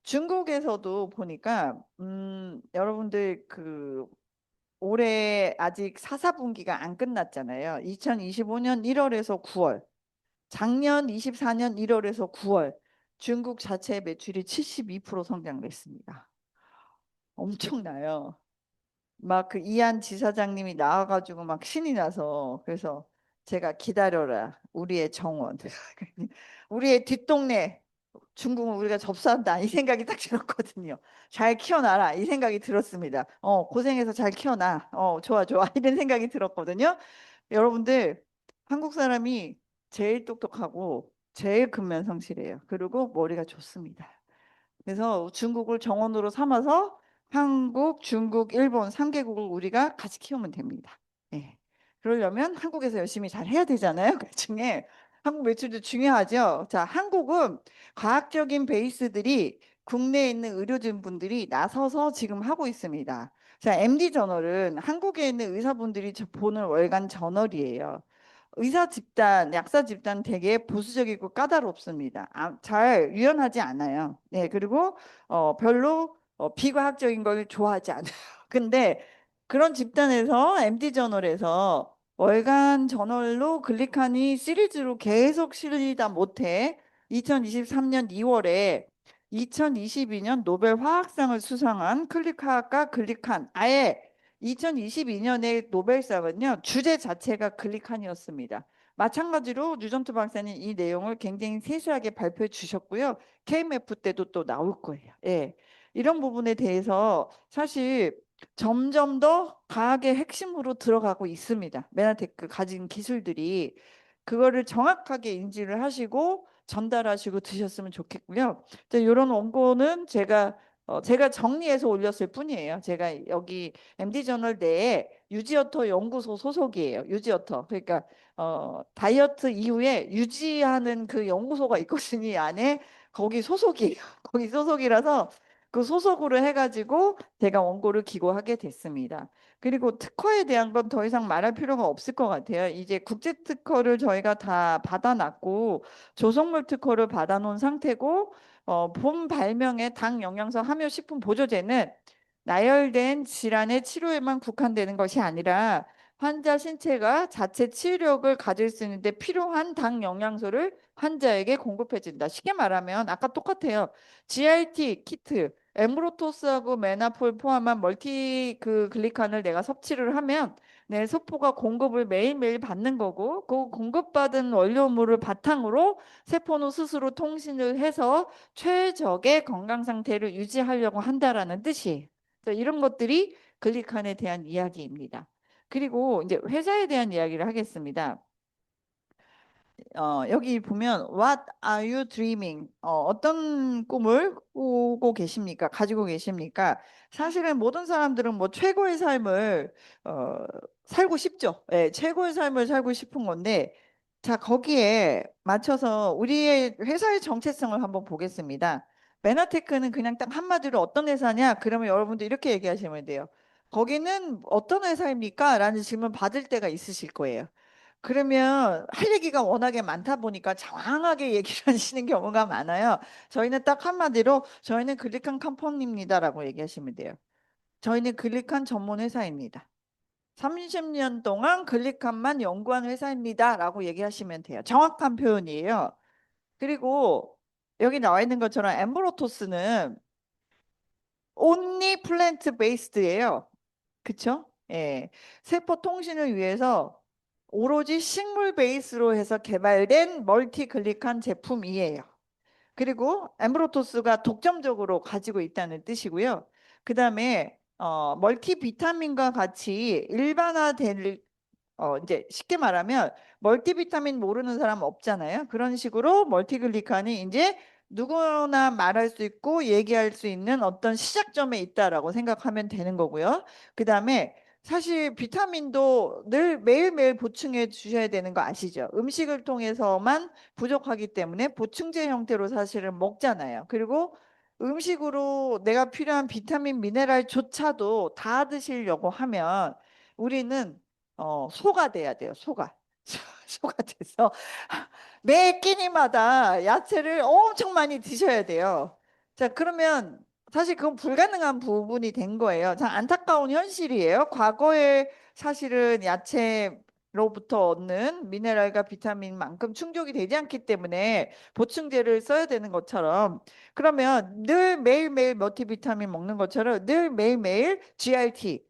중국에서도 보니까 여러분들 그 올해 아직 사사분기가 안 끝났잖아요. 2025년 1월에서 9월, 작년 24년 1월에서 9월 중국 자체 매출이 72% 성장했습니다. 엄청나요. 막 그 이한 지사장님이 나와가지고 막 신이 나서 그래서 제가 기다려라 우리의 정원 우리의 뒷동네 중국은 우리가 접수한다 이 생각이 딱 들었거든요. 잘 키워놔라 이 생각이 들었습니다. 고생해서 잘 키워놔. 좋아 좋아 이런 생각이 들었거든요. 여러분들 한국 사람이 제일 똑똑하고 제일 근면성실해요. 그리고 머리가 좋습니다. 그래서 중국을 정원으로 삼아서 한국, 중국, 일본 3개국을 우리가 같이 키우면 됩니다. 예. 그러려면 한국에서 열심히 잘 해야 되잖아요. 그중에 한국 매출도 중요하죠. 자, 한국은 과학적인 베이스들이 국내에 있는 의료진 분들이 나서서 지금 하고 있습니다. 자, MD 저널은 한국에 있는 의사분들이 보는 월간 저널이에요. 의사 집단, 약사 집단 되게 보수적이고 까다롭습니다. 잘 유연하지 않아요. 네, 그리고 별로 비과학적인 걸 좋아하지 않아요. 근데 그런 집단에서 MD 저널에서 월간 저널로 글리칸이 시리즈로 계속 실리다 못해 2023년 2월에 2022년 노벨 화학상을 수상한 클릭화학과 글리칸 아예 2022년의 노벨상은요, 주제 자체가 글리칸이었습니다. 마찬가지로 뉴전트 박사님 이 내용을 굉장히 세세하게 발표해 주셨고요. KMF 때도 또 나올 거예요. 예. 이런 부분에 대해서 사실 점점 더 과학의 핵심으로 들어가고 있습니다. 메나테크 가진 기술들이 그거를 정확하게 인지를 하시고 전달하시고 드셨으면 좋겠고요. 이런 원고는 제가 정리해서 올렸을 뿐이에요. 제가 여기 MD 저널 내에 유지어터 연구소 소속이에요. 유지어터. 그러니까 다이어트 이후에 유지하는 그 연구소가 있거든요. 이 안에 거기 소속이에요. 거기 소속이라서 그 소속으로 해가지고 제가 원고를 기고하게 됐습니다. 그리고 특허에 대한 건 더 이상 말할 필요가 없을 것 같아요. 이제 국제 특허를 저희가 다 받아놨고 조성물 특허를 받아놓은 상태고 본 발명의 당 영양소 함유 식품 보조제는 나열된 질환의 치료에만 국한되는 것이 아니라 환자 신체가 자체 치유력을 가질 수 있는데 필요한 당 영양소를 환자에게 공급해준다. 쉽게 말하면 아까 똑같아요. GRT 키트, 엠브로토스하고 메나폴 포함한 멀티 그 글리칸을 내가 섭취를 하면 내 세포가 공급을 매일매일 받는 거고 그 공급받은 원료물을 바탕으로 세포는 스스로 통신을 해서 최적의 건강 상태를 유지하려고 한다라는 뜻이에요. 그래서 이런 것들이 글리칸에 대한 이야기입니다. 그리고 이제 회사에 대한 이야기를 하겠습니다. 여기 보면 What are you dreaming? 어떤 꿈을 꾸고 계십니까? 가지고 계십니까? 사실은 모든 사람들은 뭐 최고의 삶을 살고 싶죠. 예, 최고의 삶을 살고 싶은 건데 자, 거기에 맞춰서 우리의 회사의 정체성을 한번 보겠습니다. 메나테크는 그냥 딱 한마디로 어떤 회사냐? 그러면 여러분들 이렇게 얘기하시면 돼요. 거기는 어떤 회사입니까? 라는 질문 받을 때가 있으실 거예요. 그러면 할 얘기가 워낙에 많다 보니까 장황하게 얘기를 하시는 경우가 많아요. 저희는 딱 한마디로 저희는 글리칸 컴퍼니입니다라고 얘기하시면 돼요. 저희는 글리칸 전문 회사입니다. 30년 동안 글리칸만 연구한 회사입니다라고 얘기하시면 돼요. 정확한 표현이에요. 그리고 여기 나와 있는 것처럼 엠브로토스는 only plant based예요. 그쵸? 예. 세포 통신을 위해서 오로지 식물 베이스로 해서 개발된 멀티글리칸 제품이에요. 그리고 엠브로토스가 독점적으로 가지고 있다는 뜻이고요. 그 다음에 멀티비타민과 같이 일반화될 이제 쉽게 말하면 멀티비타민 모르는 사람 없잖아요. 그런 식으로 멀티글리칸이 이제 누구나 말할 수 있고 얘기할 수 있는 어떤 시작점에 있다라고 생각하면 되는 거고요. 그다음에 사실 비타민도 늘 매일매일 보충해 주셔야 되는 거 아시죠? 음식을 통해서만 부족하기 때문에 보충제 형태로 사실은 먹잖아요. 그리고 음식으로 내가 필요한 비타민, 미네랄조차도 다 드시려고 하면 우리는 소가 돼야 돼요. 소가. 소가 돼서 매 끼니마다 야채를 엄청 많이 드셔야 돼요. 자, 그러면 사실 그건 불가능한 부분이 된 거예요. 참 안타까운 현실이에요. 과거에 사실은 야채로부터 얻는 미네랄과 비타민만큼 충족이 되지 않기 때문에 보충제를 써야 되는 것처럼 그러면 늘 매일매일 멀티비타민 먹는 것처럼 늘 매일매일 GRT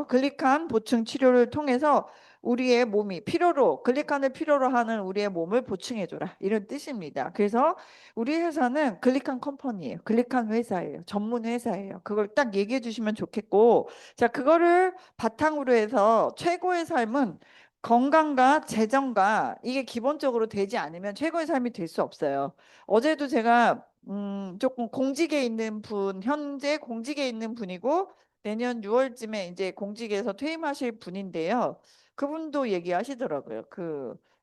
글리칸 보충 치료를 통해서 우리의 몸이 필요로 글리칸을 필요로 하는 우리의 몸을 보충해줘라 이런 뜻입니다. 그래서 우리 회사는 글리칸 컴퍼니예요. 글리칸 회사예요. 전문 회사예요. 그걸 딱 얘기해 주시면 좋겠고 자 그거를 바탕으로 해서 최고의 삶은 건강과 재정과 이게 기본적으로 되지 않으면 최고의 삶이 될 수 없어요. 어제도 제가 조금 공직에 있는 분 현재 공직에 있는 분이고 내년 6월쯤에 이제 공직에서 퇴임하실 분인데요. 그분도 얘기하시더라고요.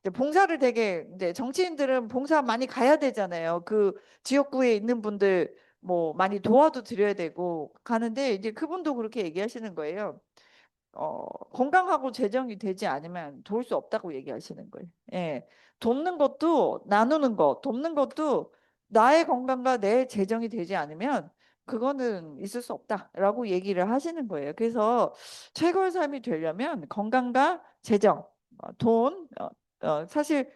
이제 봉사를 되게 이제 정치인들은 봉사 많이 가야 되잖아요. 그 지역구에 있는 분들 뭐 많이 도와도 드려야 되고 가는데 이제 그분도 그렇게 얘기하시는 거예요. 건강하고 재정이 되지 않으면 도울 수 없다고 얘기하시는 거예요. 예. 돕는 것도 나누는 것, 돕는 것도 나의 건강과 내 재정이 되지 않으면 그거는 있을 수 없다라고 얘기를 하시는 거예요. 그래서 최고의 삶이 되려면 건강과 재정, 돈, 사실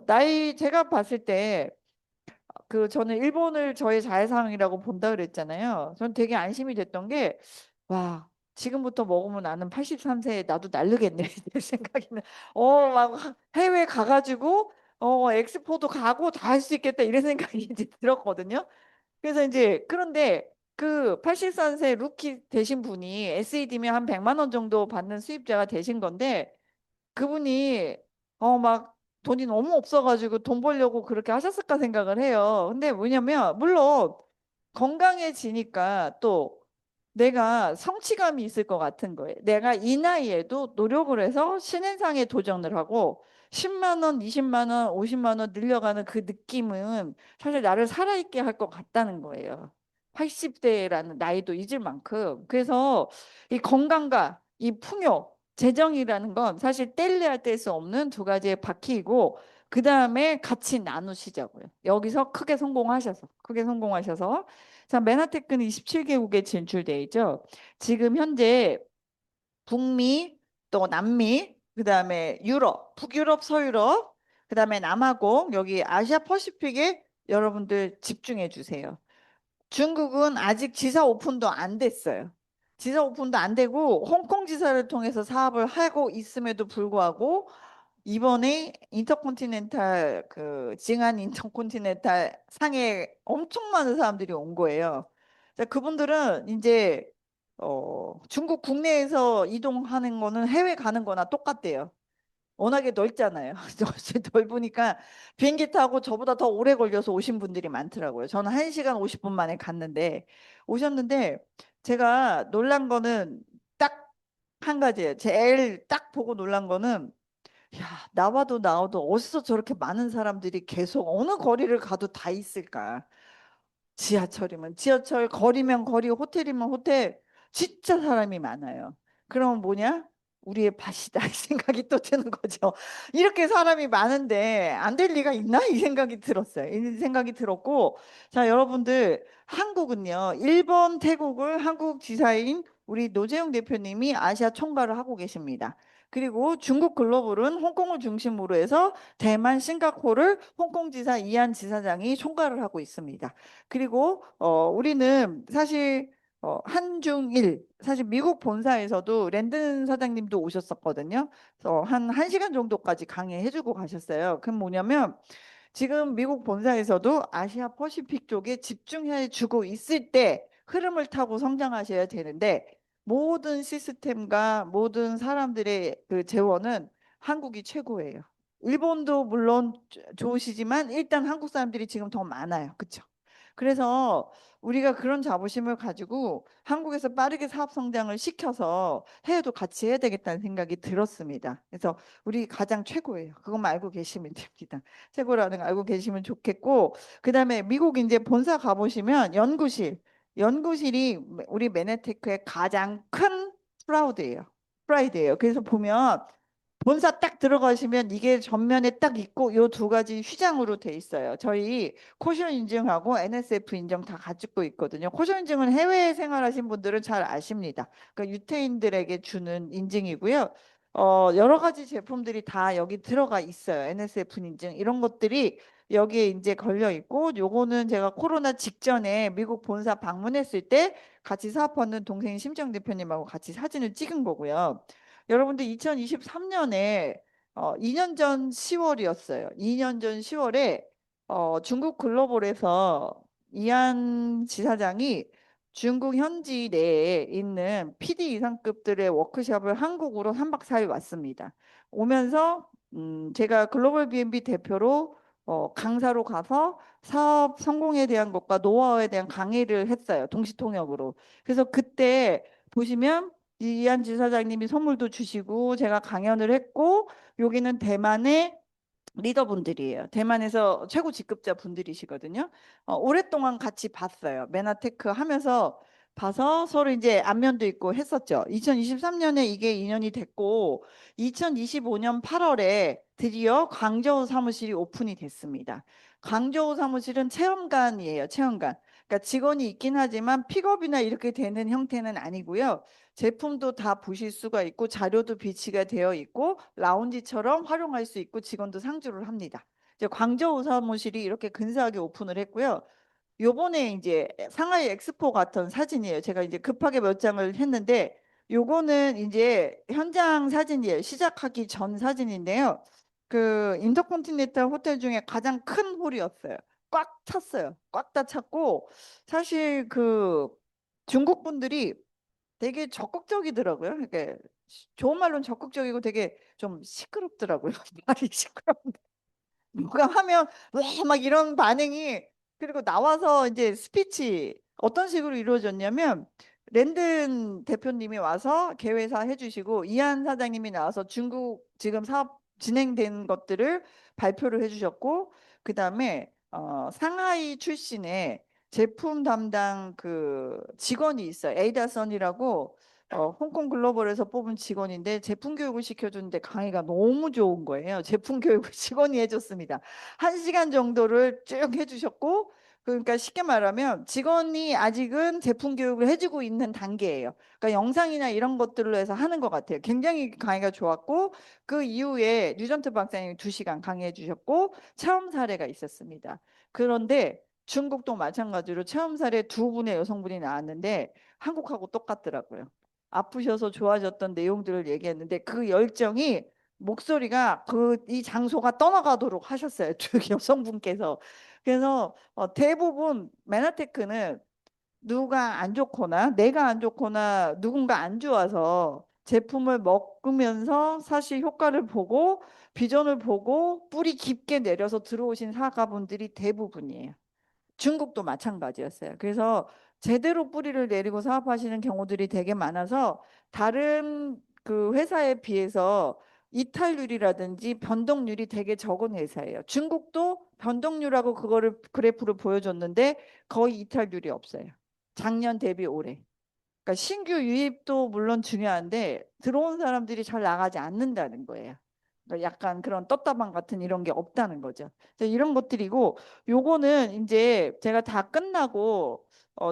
나이 제가 봤을 때 저는 일본을 저의 자외상이라고 본다 그랬잖아요. 전 되게 안심이 됐던 게, 와, 지금부터 먹으면 나는 83세에 나도 날르겠네. 내 생각에는, 막 해외 가가지고, 엑스포도 가고 다 할 수 있겠다. 이런 생각이 이제 들었거든요. 그래서 이제, 그런데 그 83세 루키 되신 분이 SED면 한 100만 원 정도 받는 수입자가 되신 건데, 그분이 막 돈이 너무 없어가지고 돈 벌려고 그렇게 하셨을까 생각을 해요. 근데 뭐냐면 물론 건강해지니까 또 내가 성취감이 있을 것 같은 거예요. 내가 이 나이에도 노력을 해서 신인상에 도전을 하고 10만 원, 20만 원, 50만 원 늘려가는 그 느낌은 사실 나를 살아있게 할 것 같다는 거예요. 80대라는 나이도 잊을 만큼. 그래서 이 건강과 이 풍요, 재정이라는 건 사실 뗄래야 뗄 수 없는 두 가지의 바퀴이고, 그 다음에 같이 나누시자고요. 여기서 크게 성공하셔서. 자, 메나테크는 27개국에 진출돼 있죠. 지금 현재 북미, 또 남미, 그다음에 유럽, 북유럽, 서유럽, 그다음에 남아공, 여기 아시아 퍼시픽에 여러분들 집중해 주세요. 중국은 아직 지사 오픈도 안 됐어요. 지사 오픈도 안 되고 홍콩 지사를 통해서 사업을 하고 있음에도 불구하고 이번에 인터컨티넨탈 그 징한 인터컨티넨탈 상에 엄청 많은 사람들이 온 거예요. 자, 그분들은 이제 중국 국내에서 이동하는 거는 해외 가는 거나 똑같대요. 워낙에 넓잖아요. 넓으니까 비행기 타고 저보다 더 오래 걸려서 오신 분들이 많더라고요. 저는 1시간 50분 만에 갔는데 오셨는데 제가 놀란 거는 딱 한 가지예요. 제일 딱 보고 놀란 거는 야, 나와도 어디서 저렇게 많은 사람들이 계속 어느 거리를 가도 다 있을까? 지하철이면 지하철, 거리면 거리, 호텔이면 호텔, 진짜 사람이 많아요. 그럼 뭐냐? 우리의 밭이다 이 생각이 또 드는 거죠. 이렇게 사람이 많은데 안 될 리가 있나? 이 생각이 들었어요. 이 생각이 들었고, 자, 여러분들 한국은요, 일본, 태국을 한국 지사인 우리 노재용 대표님이 아시아 총괄을 하고 계십니다. 그리고 중국 글로벌은 홍콩을 중심으로 해서 대만, 싱가포르를 홍콩 지사 이한 지사장이 총괄을 하고 있습니다. 그리고 우리는 사실 한중일 사실 미국 본사에서도 랜든 사장님도 오셨었거든요. 그래서 한 1시간 정도까지 강의해주고 가셨어요. 그럼 뭐냐면 지금 미국 본사에서도 아시아 퍼시픽 쪽에 집중해 주고 있을 때 흐름을 타고 성장하셔야 되는데 모든 시스템과 모든 사람들의 그 재원은 한국이 최고예요. 일본도 물론 좋으시지만 일단 한국 사람들이 지금 더 많아요. 그렇죠? 그래서 우리가 그런 자부심을 가지고 한국에서 빠르게 사업 성장을 시켜서 해외도 같이 해야 되겠다는 생각이 들었습니다. 그래서 우리 가장 최고예요. 그것만 알고 계시면 됩니다. 최고라는 거 알고 계시면 좋겠고, 그다음에 미국 이제 본사 가보시면 연구실이 우리 메네테크의 가장 큰 프라이드예요. 그래서 보면 본사 딱 들어가시면 이게 전면에 딱 있고 요 두 가지 휘장으로 돼 있어요. 저희 코션 인증하고 NSF 인증 다 가지고 있거든요. 코션 인증은 해외 생활하신 분들은 잘 아십니다. 그러니까 유태인들에게 주는 인증이고요. 여러 가지 제품들이 다 여기 들어가 있어요. NSF 인증 이런 것들이 여기에 이제 걸려 있고, 요거는 제가 코로나 직전에 미국 본사 방문했을 때 같이 사업하는 동생 심정 대표님하고 같이 사진을 찍은 거고요. 여러분들 2023년에 2년 전 10월이었어요. 2년 전 10월에 중국 글로벌에서 이한 지사장이 중국 현지 내에 있는 PD 이상급들의 워크숍을 한국으로 3박 4일 왔습니다. 오면서 제가 글로벌 B&B 대표로 강사로 가서 사업 성공에 대한 것과 노하우에 대한 강의를 했어요. 동시통역으로. 그래서 그때 보시면 이한 지사장님이 선물도 주시고 제가 강연을 했고, 여기는 대만의 리더분들이에요. 대만에서 최고 직급자 분들이시거든요. 오랫동안 같이 봤어요. 메나테크 하면서 봐서 서로 이제 안면도 있고 했었죠. 2023년에 이게 2년이 됐고 2025년 8월에 드디어 광저우 사무실이 오픈이 됐습니다. 광저우 사무실은 체험관이에요. 체험관. 그러니까 직원이 있긴 하지만 픽업이나 이렇게 되는 형태는 아니고요. 제품도 다 보실 수가 있고 자료도 비치가 되어 있고 라운지처럼 활용할 수 있고 직원도 상주를 합니다. 이제 광저우 사무실이 이렇게 근사하게 오픈을 했고요. 요번에 이제 상하이 엑스포 같은 사진이에요. 제가 이제 급하게 몇 장을 했는데 요거는 이제 현장 사진이에요. 시작하기 전 사진인데요. 그 인터컨티넨탈 호텔 중에 가장 큰 홀이었어요. 꽉 찼어요. 꽉 다 찼고 사실 그 중국 분들이 되게 적극적이더라고요. 이게 좋은 말로는 적극적이고 되게 좀 시끄럽더라고요. 말이 시끄럽네. 누가 하면 왜 막 이런 반응이. 그리고 나와서 이제 스피치 어떤 식으로 이루어졌냐면 랜든 대표님이 와서 개회사 해주시고 이한 사장님이 나와서 중국 지금 사업 진행된 것들을 발표를 해주셨고, 그 다음에 상하이 출신의 제품 담당 그 직원이 있어요. 에이다 선이라고 홍콩 글로벌에서 뽑은 직원인데 제품 교육을 시켜주는데 강의가 너무 좋은 거예요. 제품 교육을 직원이 해줬습니다. 1시간 정도를 쭉 해주셨고, 그러니까 쉽게 말하면 직원이 아직은 제품 교육을 해주고 있는 단계예요. 그러니까 영상이나 이런 것들로 해서 하는 것 같아요. 굉장히 강의가 좋았고, 그 이후에 류전트 박사님이 2시간 강의해 주셨고 체험 사례가 있었습니다. 그런데 중국도 마찬가지로 체험 사례 2분의 여성분이 나왔는데 한국하고 똑같더라고요. 아프셔서 좋아졌던 내용들을 얘기했는데 그 열정이 목소리가 그 이 장소가 떠나가도록 하셨어요. 두 여성분께서. 그래서 대부분 메나테크는 누가 안 좋거나 내가 안 좋거나 누군가 안 좋아서 제품을 먹으면서 사실 효과를 보고 비전을 보고 뿌리 깊게 내려서 들어오신 사가분들이 대부분이에요. 중국도 마찬가지였어요. 그래서 제대로 뿌리를 내리고 사업하시는 경우들이 되게 많아서 다른 그 회사에 비해서 이탈률이라든지 변동률이 되게 적은 회사예요. 중국도 변동률하고 그거를 그래프를 보여줬는데 거의 이탈률이 없어요. 작년 대비 올해. 그러니까 신규 유입도 물론 중요한데 들어온 사람들이 잘 나가지 않는다는 거예요. 그러니까 약간 그런 떴다방 같은 이런 게 없다는 거죠. 그래서 이런 것들이고 요거는 이제 제가 다 끝나고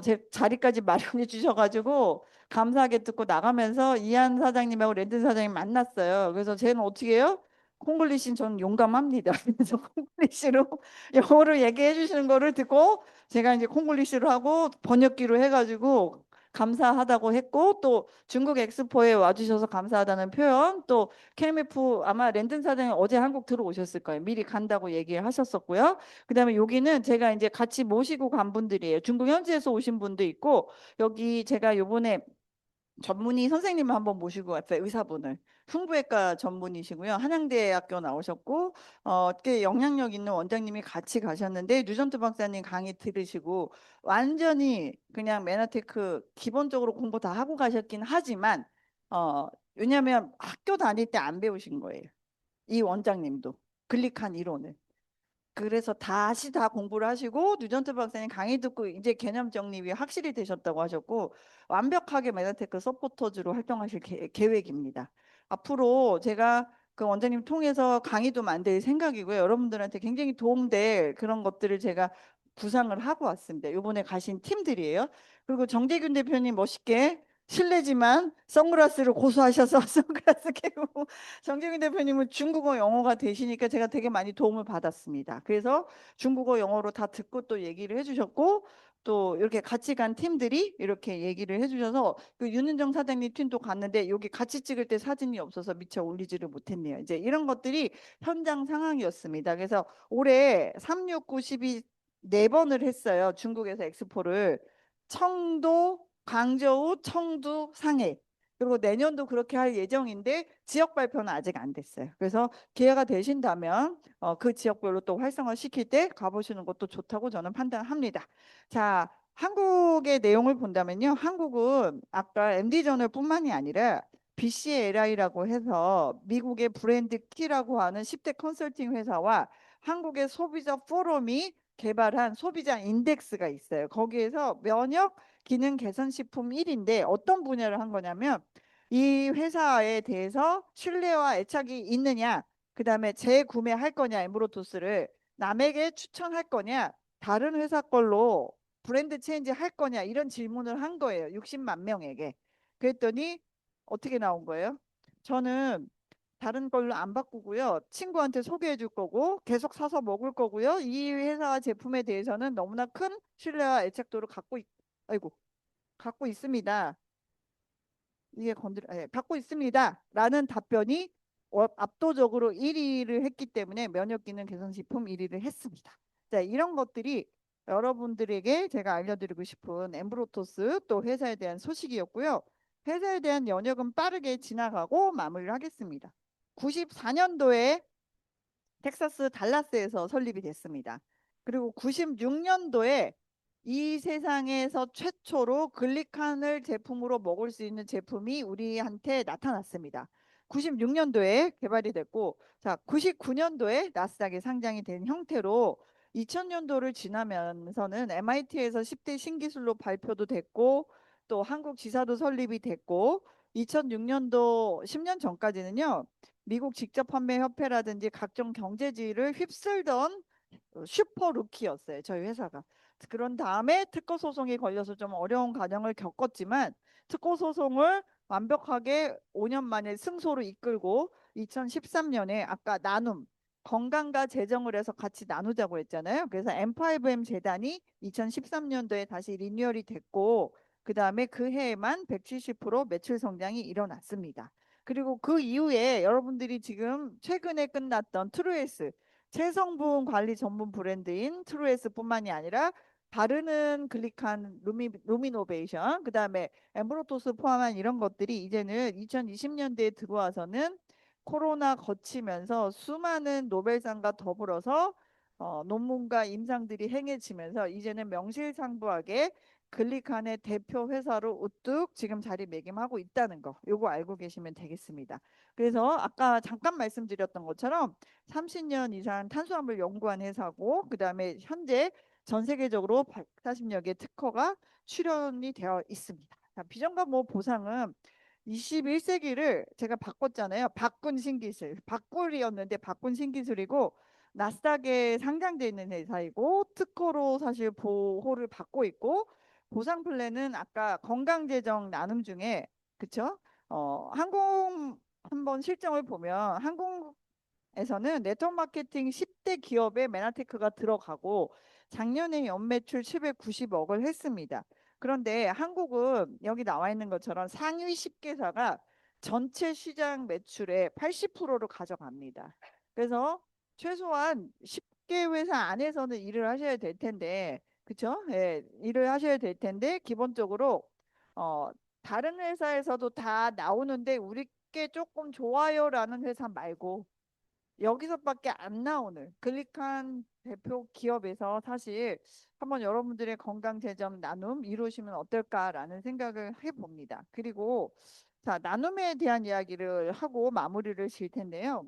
제 자리까지 마련해 주셔가지고 감사하게 듣고 나가면서 이한 사장님하고 랜든 사장님 만났어요. 그래서 쟤는 어떻게 해요? 콩글리시는 저는 용감합니다. 그래서 콩글리시로 영어로 얘기해 주시는 거를 듣고 제가 이제 콩글리시로 하고 번역기로 해가지고 감사하다고 했고 또 중국 엑스포에 와주셔서 감사하다는 표현 또 KMF 아마 랜든 사장님 어제 한국 들어오셨을 거예요. 미리 간다고 얘기를 하셨었고요. 그다음에 여기는 제가 이제 같이 모시고 간 분들이에요. 중국 현지에서 오신 분도 있고 여기 제가 요번에 전문의 선생님을 한번 모시고 왔어요. 의사분을. 흉부외과 전문이시고요. 한양대학교 나오셨고 꽤 영향력 있는 원장님이 같이 가셨는데 류전트 박사님 강의 들으시고 완전히 그냥 메나테크 기본적으로 공부 다 하고 가셨긴 하지만 어, 왜냐하면 학교 다닐 때 안 배우신 거예요. 이 원장님도 글릭한 이론을. 그래서 다시 다 공부를 하시고 뉴전트 박사님 강의 듣고 이제 개념 정립이 확실히 되셨다고 하셨고 완벽하게 메타테크 서포터즈로 활동하실 계획입니다. 앞으로 제가 그 원장님 통해서 강의도 만들 생각이고요. 여러분들한테 굉장히 도움될 그런 것들을 제가 구상을 하고 왔습니다. 이번에 가신 팀들이에요. 그리고 정재균 대표님 멋있게 실례지만 선글라스를 고수하셔서 선글라스 끼고 정재균 대표님은 중국어 영어가 되시니까 제가 되게 많이 도움을 받았습니다. 그래서 중국어 영어로 다 듣고 또 얘기를 해주셨고 또 이렇게 같이 간 팀들이 이렇게 얘기를 해주셔서 그 윤은정 사장님 팀도 갔는데 여기 같이 찍을 때 사진이 없어서 미처 올리지를 못했네요. 이제 이런 것들이 현장 상황이었습니다. 그래서 올해 3, 6, 9, 12 4번을 했어요. 중국에서 엑스포를 청도, 광저우, 청두, 상해. 그리고 내년도 그렇게 할 예정인데 지역 발표는 아직 안 됐어요. 그래서 기회가 되신다면 그 지역별로 또 활성화 시킬 때 가보시는 것도 좋다고 저는 판단합니다. 자, 한국의 내용을 본다면요. 한국은 아까 MD 저널뿐만이 아니라 BCLI라고 해서 미국의 브랜드 키라고 하는 10대 컨설팅 회사와 한국의 소비자 포럼이 개발한 소비자 인덱스가 있어요. 거기에서 면역 기능 개선 식품 1인데 어떤 분야를 한 거냐면 이 회사에 대해서 신뢰와 애착이 있느냐, 그 다음에 재구매할 거냐, 엠브로토스를 남에게 추천할 거냐, 다른 회사 걸로 브랜드 체인지 할 거냐, 이런 질문을 한 거예요. 60만 명에게. 그랬더니 어떻게 나온 거예요? 저는 다른 걸로 안 바꾸고요. 친구한테 소개해 줄 거고 계속 사서 먹을 거고요. 이 회사 제품에 대해서는 너무나 큰 신뢰와 애착도를 아이고, 갖고 있습니다. 이게 받고 있습니다. 라는 답변이 압도적으로 1위를 했기 때문에 면역 기능 개선 식품 1위를 했습니다. 자, 이런 것들이 여러분들에게 제가 알려드리고 싶은 엠브로토스 또 회사에 대한 소식이었고요. 회사에 대한 연역은 빠르게 지나가고 마무리를 하겠습니다. 94년도에 텍사스 달라스에서 설립이 됐습니다. 그리고 96년도에 이 세상에서 최초로 글리칸을 제품으로 먹을 수 있는 제품이 우리한테 나타났습니다. 96년도에 개발이 됐고, 자, 99년도에 나스닥에 상장이 된 형태로 2000년도를 지나면서는 MIT에서 10대 신기술로 발표도 됐고, 또 한국 지사도 설립이 됐고, 2006년도 10년 전까지는요, 미국 직접 판매 협회라든지 각종 경제지를 휩쓸던 슈퍼 루키였어요. 저희 회사가. 그런 다음에 특허 소송이 걸려서 좀 어려운 과정을 겪었지만 특허 소송을 완벽하게 5년 만에 승소로 이끌고 2013년에 아까 나눔 건강과 재정을 해서 같이 나누자고 했잖아요. 그래서 M5M 재단이 2013년도에 다시 리뉴얼이 됐고 그 다음에 그 해에만 170% 매출 성장이 일어났습니다. 그리고 그 이후에 여러분들이 지금 최근에 끝났던 트루에스 체성분 관리 전문 브랜드인 트루에스뿐만이 아니라 바르는 글리칸 루미노베이션 그다음에 엠브로토스 포함한 이런 것들이 이제는 2020년대에 들어와서는 코로나 거치면서 수많은 노벨상과 더불어서 논문과 임상들이 행해지면서 이제는 명실상부하게 글리칸의 대표 회사로 우뚝 지금 자리매김하고 있다는 거 요거 알고 계시면 되겠습니다. 그래서 아까 잠깐 말씀드렸던 것처럼 30년 이상 탄수화물 연구한 회사고 그다음에 현재 전 세계적으로 140여 개 특허가 출연이 되어 있습니다. 자, 비전과 뭐 보상은 21세기를 제가 바꿨잖아요. 바꾼 신기술. 바꿀이었는데 바꾼 신기술이고 나스닥에 상장돼 있는 회사이고 특허로 사실 보호를 받고 있고 보상 플랜은 아까 건강재정 나눔 중에 그쵸? 항공 한번 실정을 보면 항공에서는 네트워크 마케팅 10대 기업에 메나테크가 들어가고 작년에 연매출 790억을 했습니다. 그런데 한국은 여기 나와 있는 것처럼 상위 10개사가 전체 시장 매출의 80%를 가져갑니다. 그래서 최소한 10개 회사 안에서는 일을 하셔야 될 텐데, 그쵸? 예, 일을 하셔야 될 텐데, 기본적으로, 어, 다른 회사에서도 다 나오는데, 우리께 조금 좋아요라는 회사 말고, 여기서밖에 안 나오는 클릭한 대표 기업에서 사실 한번 여러분들의 건강 재정 나눔 이루시면 어떨까라는 생각을 해봅니다. 그리고 자, 나눔에 대한 이야기를 하고 마무리를 질 텐데요.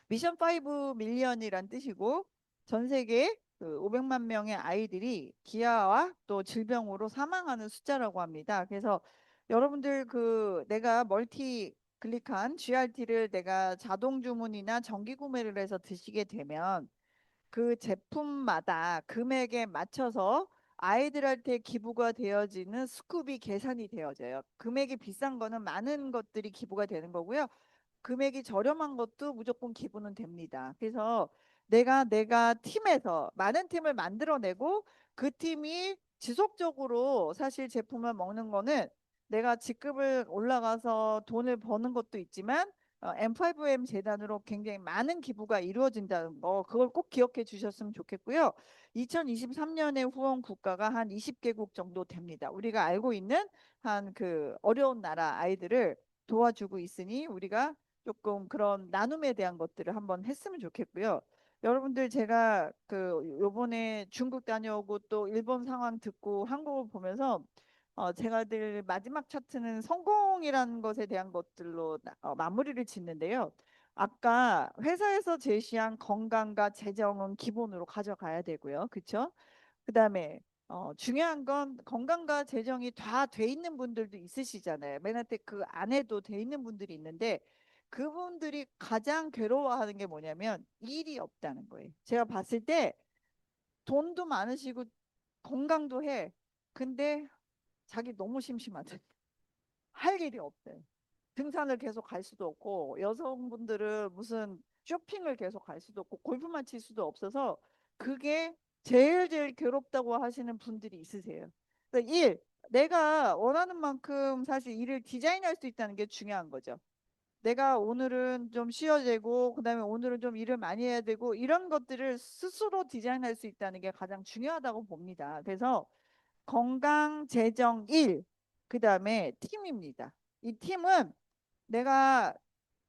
미션 5 밀리언이란 뜻이고 전 세계 그 500만 명의 아이들이 기아와 또 질병으로 사망하는 숫자라고 합니다. 그래서 여러분들 그 내가 멀티 클릭한 GRT를 내가 자동 주문이나 정기 구매를 해서 드시게 되면 그 제품마다 금액에 맞춰서 아이들한테 기부가 되어지는 스쿱이 계산이 되어져요. 금액이 비싼 거는 많은 것들이 기부가 되는 거고요. 금액이 저렴한 것도 무조건 기부는 됩니다. 그래서 내가 팀에서 많은 팀을 만들어내고 그 팀이 지속적으로 사실 제품을 먹는 거는 내가 직급을 올라가서 돈을 버는 것도 있지만 M5M 재단으로 굉장히 많은 기부가 이루어진다는 거 그걸 꼭 기억해 주셨으면 좋겠고요. 2023년에 후원 국가가 한 20개국 정도 됩니다. 우리가 알고 있는 한 그 어려운 나라 아이들을 도와주고 있으니 우리가 조금 그런 나눔에 대한 것들을 한번 했으면 좋겠고요. 여러분들 제가 그 요번에 중국 다녀오고 또 일본 상황 듣고 한국을 보면서 제가 늘 마지막 차트는 성공이라는 것에 대한 것들로 마무리를 짓는데요. 아까 회사에서 제시한 건강과 재정은 기본으로 가져가야 되고요. 그렇죠? 그다음에 중요한 건 건강과 재정이 다 돼 있는 분들도 있으시잖아요. 맨하테 그 안에도 돼 있는 분들이 있는데 그분들이 가장 괴로워하는 게 뭐냐면 일이 없다는 거예요. 제가 봤을 때 돈도 많으시고 건강도 해. 근데 자기 너무 심심하대. 할 일이 없대. 등산을 계속 갈 수도 없고 여성분들은 무슨 쇼핑을 계속 갈 수도 없고 골프만 칠 수도 없어서 그게 제일 괴롭다고 하시는 분들이 있으세요. 그래서 내가 원하는 만큼 사실 일을 디자인할 수 있다는 게 중요한 거죠. 내가 오늘은 좀 쉬어야 되고 그다음에 오늘은 좀 일을 많이 해야 되고 이런 것들을 스스로 디자인할 수 있다는 게 가장 중요하다고 봅니다. 그래서 건강, 재정, 일, 그다음에 팀입니다. 이 팀은 내가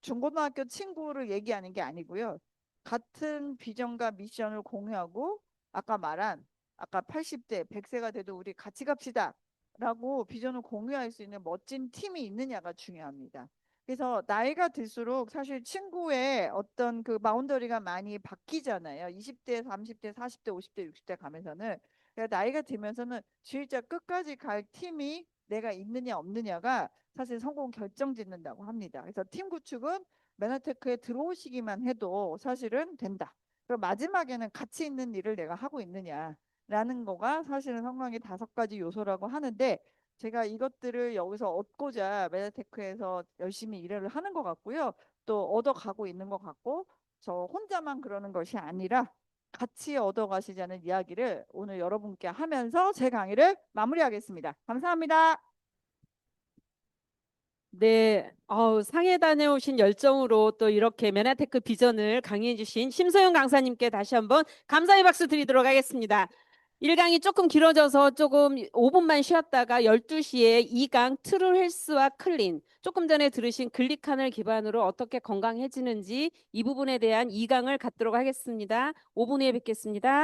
중고등학교 친구를 얘기하는 게 아니고요. 같은 비전과 미션을 공유하고 아까 말한 아까 80대, 100세가 돼도 우리 같이 갑시다 라고 비전을 공유할 수 있는 멋진 팀이 있느냐가 중요합니다. 그래서 나이가 들수록 사실 친구의 어떤 그 바운더리가 많이 바뀌잖아요. 20대, 30대, 40대, 50대, 60대 가면서는. 그러니까 나이가 들면서는 진짜 끝까지 갈 팀이 내가 있느냐 없느냐가 사실 성공 결정짓는다고 합니다. 그래서 팀 구축은 메나테크에 들어오시기만 해도 사실은 된다. 그리고 마지막에는 가치 있는 일을 내가 하고 있느냐라는 거가 사실은 성공의 5가지 요소라고 하는데 제가 이것들을 여기서 얻고자 메타테크에서 열심히 일을 하는 것 같고요. 또 얻어가고 있는 것 같고 저 혼자만 그러는 것이 아니라 같이 얻어가시자는 이야기를 오늘 여러분께 하면서 제 강의를 마무리하겠습니다. 감사합니다. 네, 상해 다녀오신 열정으로 또 이렇게 메나테크 비전을 강의해 주신 심소영 강사님께 다시 한번 감사의 박수 드리도록 하겠습니다. 1강이 조금 길어져서 조금 5분만 쉬었다가 12시에 2강 트루 헬스와 클린, 조금 전에 들으신 글리칸을 기반으로 어떻게 건강해지는지 이 부분에 대한 2강을 갖도록 하겠습니다. 5분 후에 뵙겠습니다.